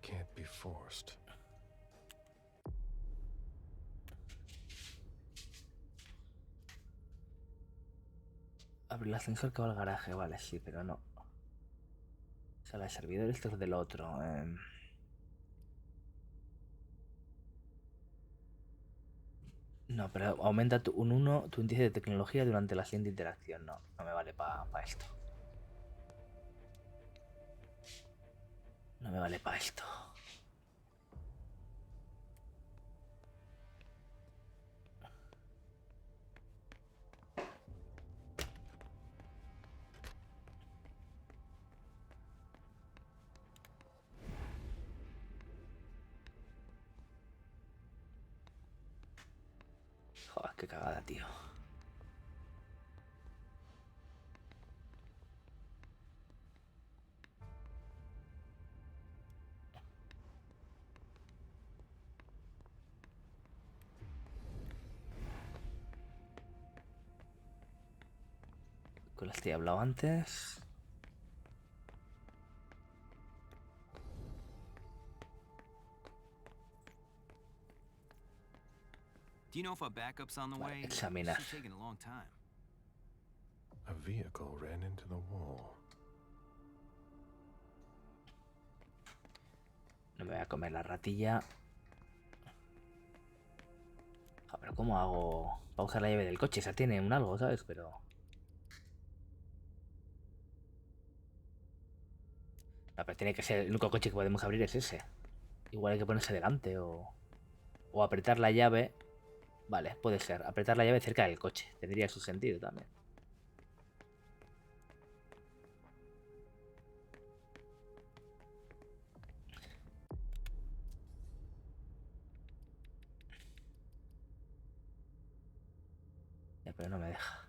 Can't be forced. Abrir el ascensor que va al garaje, vale, sí, pero no. Sala de servidor, esto es del otro. No, pero aumenta un 1 tu índice de tecnología durante la siguiente interacción. No, no me vale para esto. No me vale para esto. Joder, qué cagada, tío. Con las que he hablado antes. Do you know if a backup's on the Vale, way? examinar. It's taking a long time. A vehicle ran into the wall. No me voy a comer la ratilla. Pero ¿cómo hago para usar la llave del coche? Esa tiene un algo, ¿sabes? Pero... No, pero tiene que ser... El único coche que podemos abrir es ese. Igual hay que ponerse delante o apretar la llave. Vale, puede ser. Apretar la llave cerca del coche. Tendría su sentido también. Ya, pero no me deja.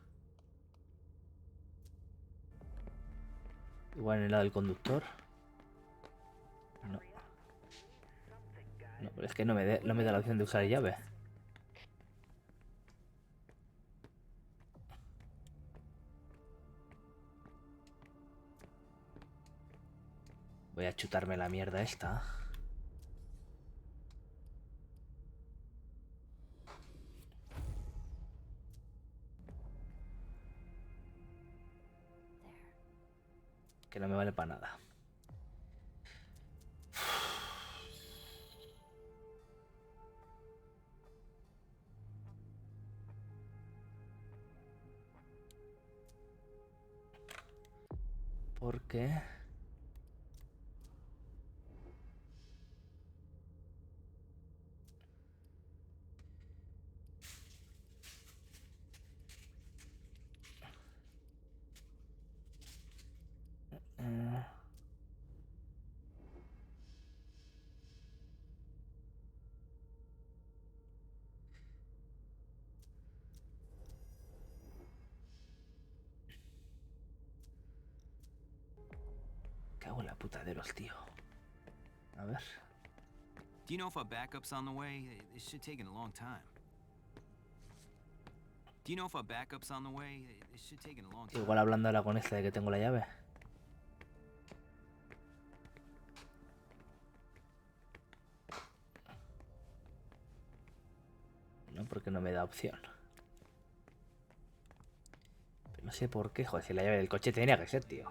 Igual en el lado del conductor. No. No, pero es que no me da la opción de usar llave. Voy a chutarme la mierda esta. Que no me vale para nada. ¿Por qué? Cago en la puta de los tío. A ver. Do you know if a backup's on the way? It should take a long time. Do you know if a backup's on the way? It should take a long time. Igual hablando ahora con esta de que tengo la llave. No, porque no me da opción. Pero no sé por qué, joder, si la llave del coche tenía que ser, tío.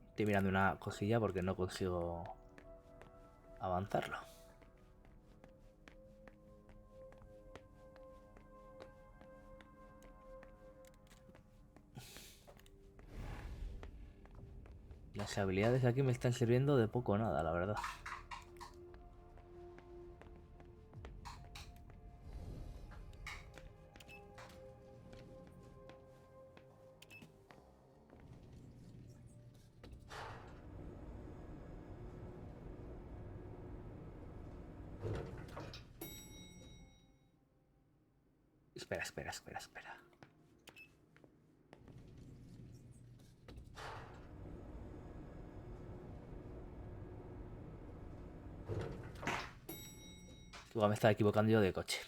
Estoy mirando una cosilla porque no consigo avanzarlo. Las habilidades aquí me están sirviendo de poco o nada, la verdad. Espera. Igual me estaba equivocando yo de coche.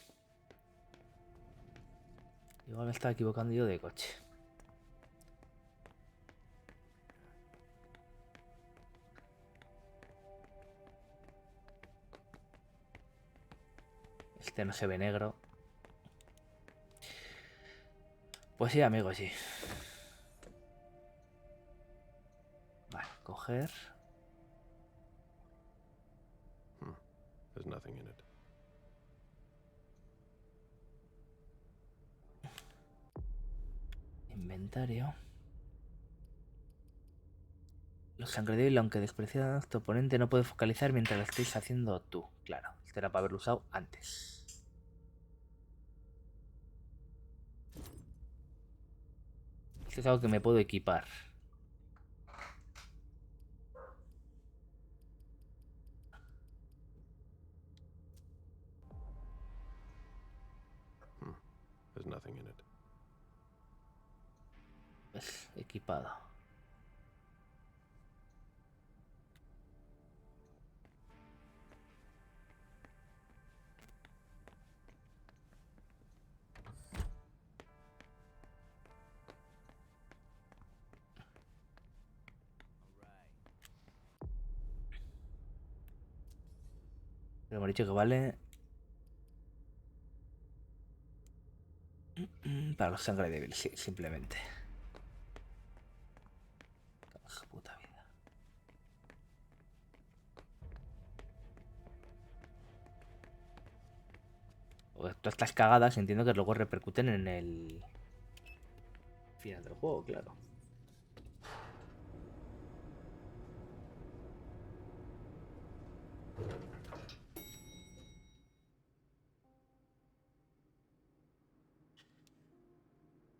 Este no se ve negro. Pues sí, amigo, sí. Vale, coger. There's nothing in it. Inventario. Los sangre débil, aunque despreciadas, tu oponente no puede focalizar mientras lo estés haciendo tú. Claro, esto era para haberlo usado antes. Esto es algo que me puedo equipar. There's nothing in it. Pues equipado. Pero hemos dicho que vale... Para los sangre débil, sí, simplemente. Qué puta vida. Todas estas cagadas entiendo que luego repercuten en el final del juego, claro.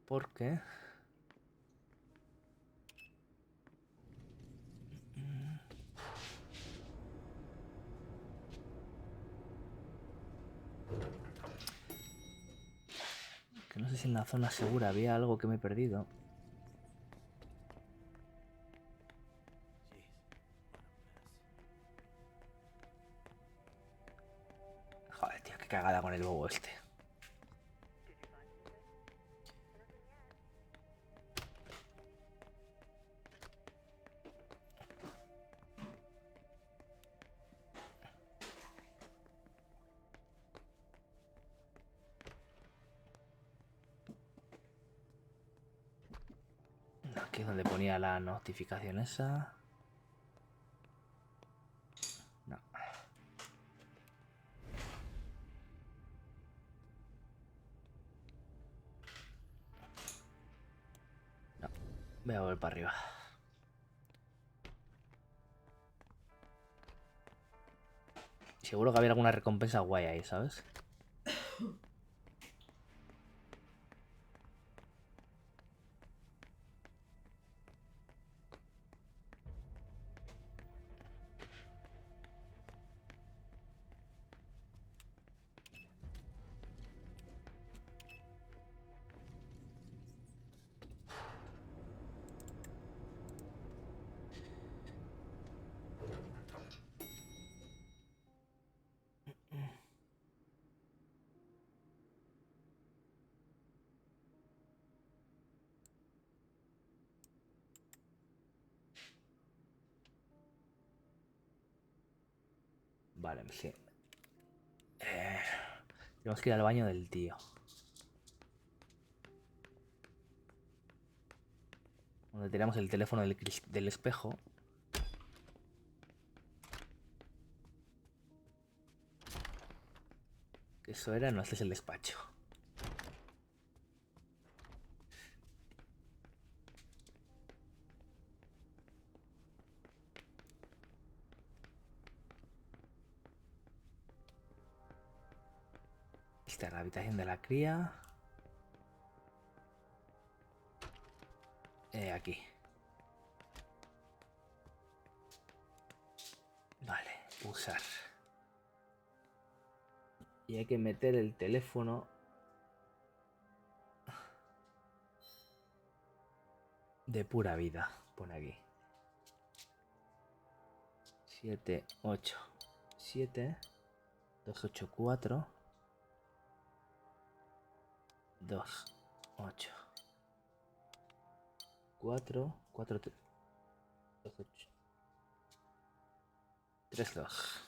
¿Por qué? Que no sé si en la zona segura había algo que me he perdido. Joder, tío, qué cagada con el bobo este. Aquí es donde ponía la notificación esa. No. No. Voy a volver para arriba. Seguro que había alguna recompensa guay ahí, ¿sabes? Vale, sí. Tenemos que ir al baño del tío. Donde tenemos el teléfono del espejo. Eso era, no, este es el despacho. Esta es la habitación de la cría. Aquí. Vale, usar. Y hay que meter el teléfono. De pura vida, pone aquí. 7, 8, 7, 2, 8, 4, 2, 8, 4, 4, 3, 2, 8, 3, 2.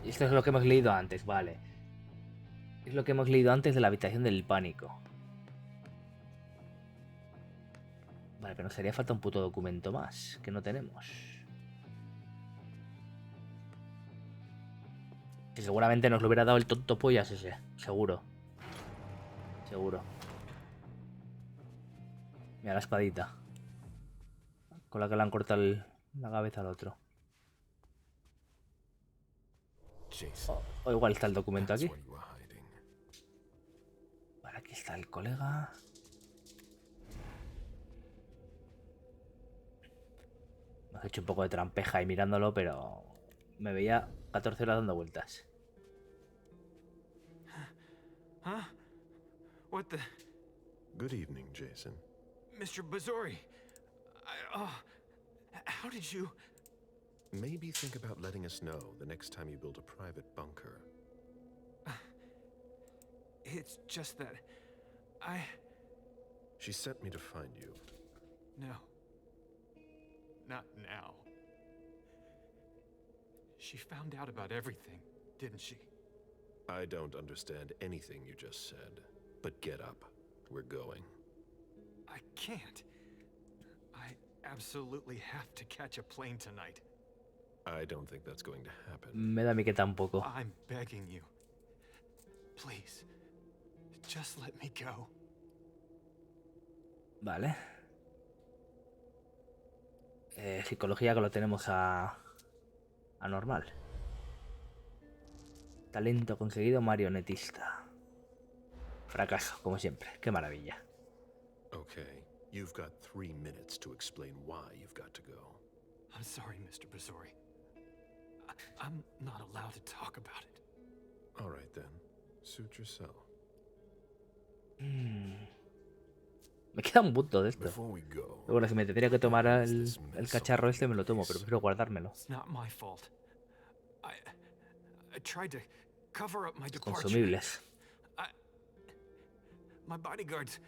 Y esto es lo que hemos leído antes, vale. Es lo que hemos leído antes de la habitación del pánico. Vale, pero nos haría falta un puto documento más, que no tenemos. Que seguramente nos lo hubiera dado el tonto pollas ese, seguro. Seguro. Mira la espadita. Con la que le han cortado la cabeza al otro. O igual está el documento aquí. Vale, aquí está el colega. Me he hecho un poco de trampeja ahí mirándolo, pero me veía 14 horas dando vueltas. Huh? What the... Good evening, Jason. Mr. Bazori, how did you... Maybe think about letting us know the next time you build a private bunker. It's just that She sent me to find you. No. Not now. She found out about everything, didn't she? I don't understand anything you just said. But get up. We're going. I can't. I absolutely have to catch a plane tonight. I don't think that's going to happen. Me da a mí que tampoco. I'm begging you. Please, just let me go. Vale. Psicología, que lo tenemos a normal. Talento conseguido, marionetista. Fracaso, como siempre. Qué maravilla. Okay, you've got 3 minutes to explain why you've got to go. I'm sorry, Mr. Bazori. I'm not allowed to talk about it. All right then. Suit yourself. Me queda un punto de esto. Before we go, Bueno, si me tendría que tomar el cacharro este, me lo tomo, pero prefiero guardármelo. It's not my fault. I tried to cover up my departure. Consumibles. My bodyguards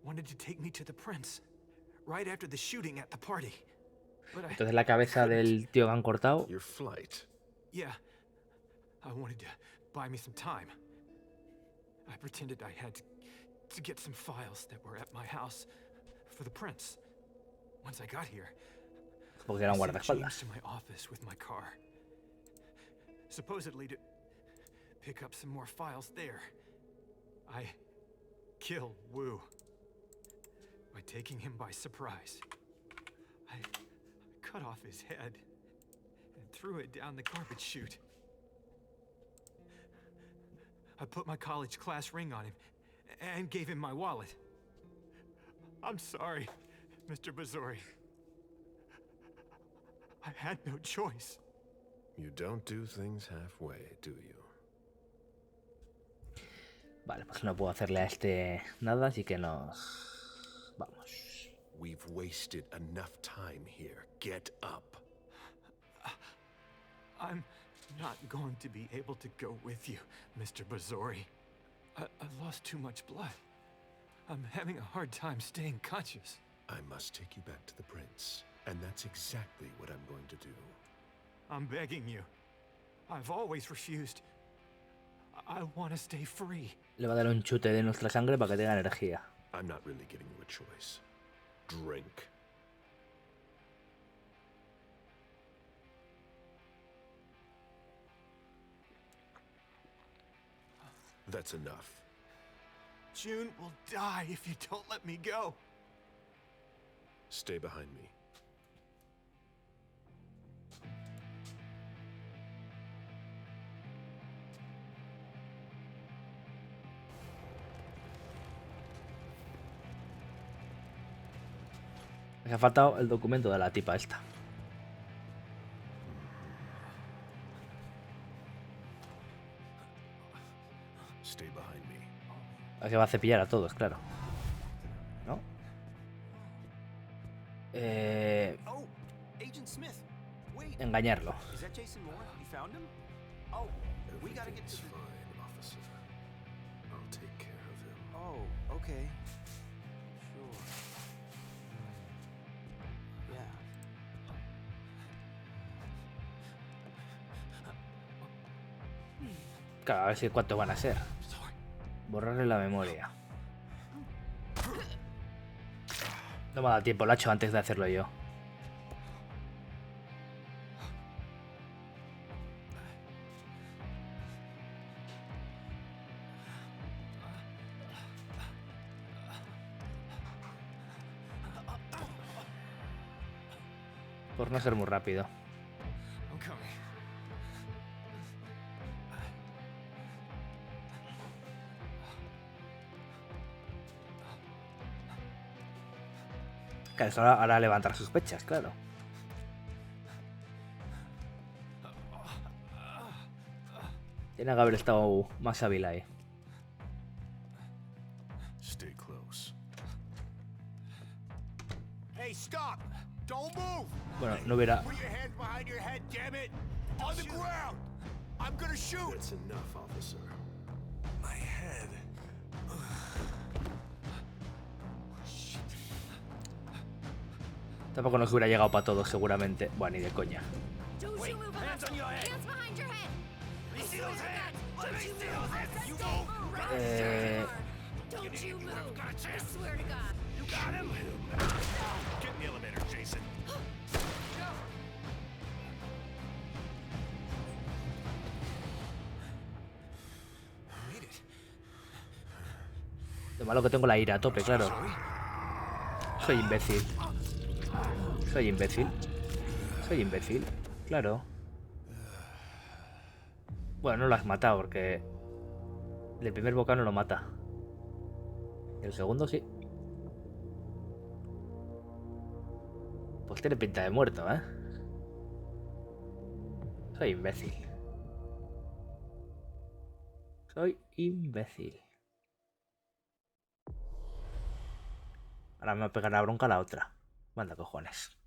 wanted to take me to the prince right after the shooting at the party. But Entonces la cabeza del tío que han cortado. your flight. Yeah, I wanted to buy me some time. I pretended I had to get some files that were at my house for the prince. Once I got here, Porque era un I sent James guardaespaldas. to my office with my car, supposedly to pick up some more files there. I killed Wu by taking him by surprise. I cut off his head and threw it down the garbage chute. I put my college class ring on him and gave him my wallet. I'm sorry, Mr. Bazori. I had no choice. You don't do things halfway, do you? Vale, pues no puedo hacerle a este nada, así que nos vamos. We've wasted enough time here. Get up. I'm not going to be able to go with you, Mr. Bazori. I've lost too much blood. I'm having a hard time staying conscious. I must take you back to the prince, and that's exactly what I'm going to do. I'm begging you. I've always refused. I want to stay free. Le va a dar un chute de nuestra sangre para que tenga energía. I'm not really giving you a choice. Drink. That's enough. June will die if you don't let me go. Stay behind me. Me ha faltado el documento de la tipa esta. Stay behind me. La que va a cepillar a todos, claro. ¿No? Oh, Agent Smith. Wait. Engañarlo. Is that Jason Moore? You found him? Oh, we gotta get Everything's to the... fine, officer. I'll take care of him. Oh, okay. Sure. Yeah. Claro, a ver si cuántos van a ser. Borrarle la memoria. No me ha dado tiempo, lo he hecho antes de hacerlo yo. Por no ser muy rápido. I'm coming. Claro, eso ahora levantar sospechas, claro. Tiene que haber estado más hábil ahí. Stay close. Hey, stop! Don't move! Bueno, no hubiera... Put your hands behind your head, damn it! On the ground! I'm gonna shoot! That's enough, officer. My head. Tampoco nos hubiera llegado para todos, seguramente. Bueno, ni de coña. Lo malo que tengo la ira a tope, claro. Soy imbécil. Soy imbécil. Soy imbécil. Claro. Bueno, no lo has matado porque... El primer bocado no lo mata. El segundo sí. Pues tiene pinta de muerto, ¿eh? Soy imbécil. Soy imbécil. Ahora me va a pegar la bronca a la otra. Manda cojones.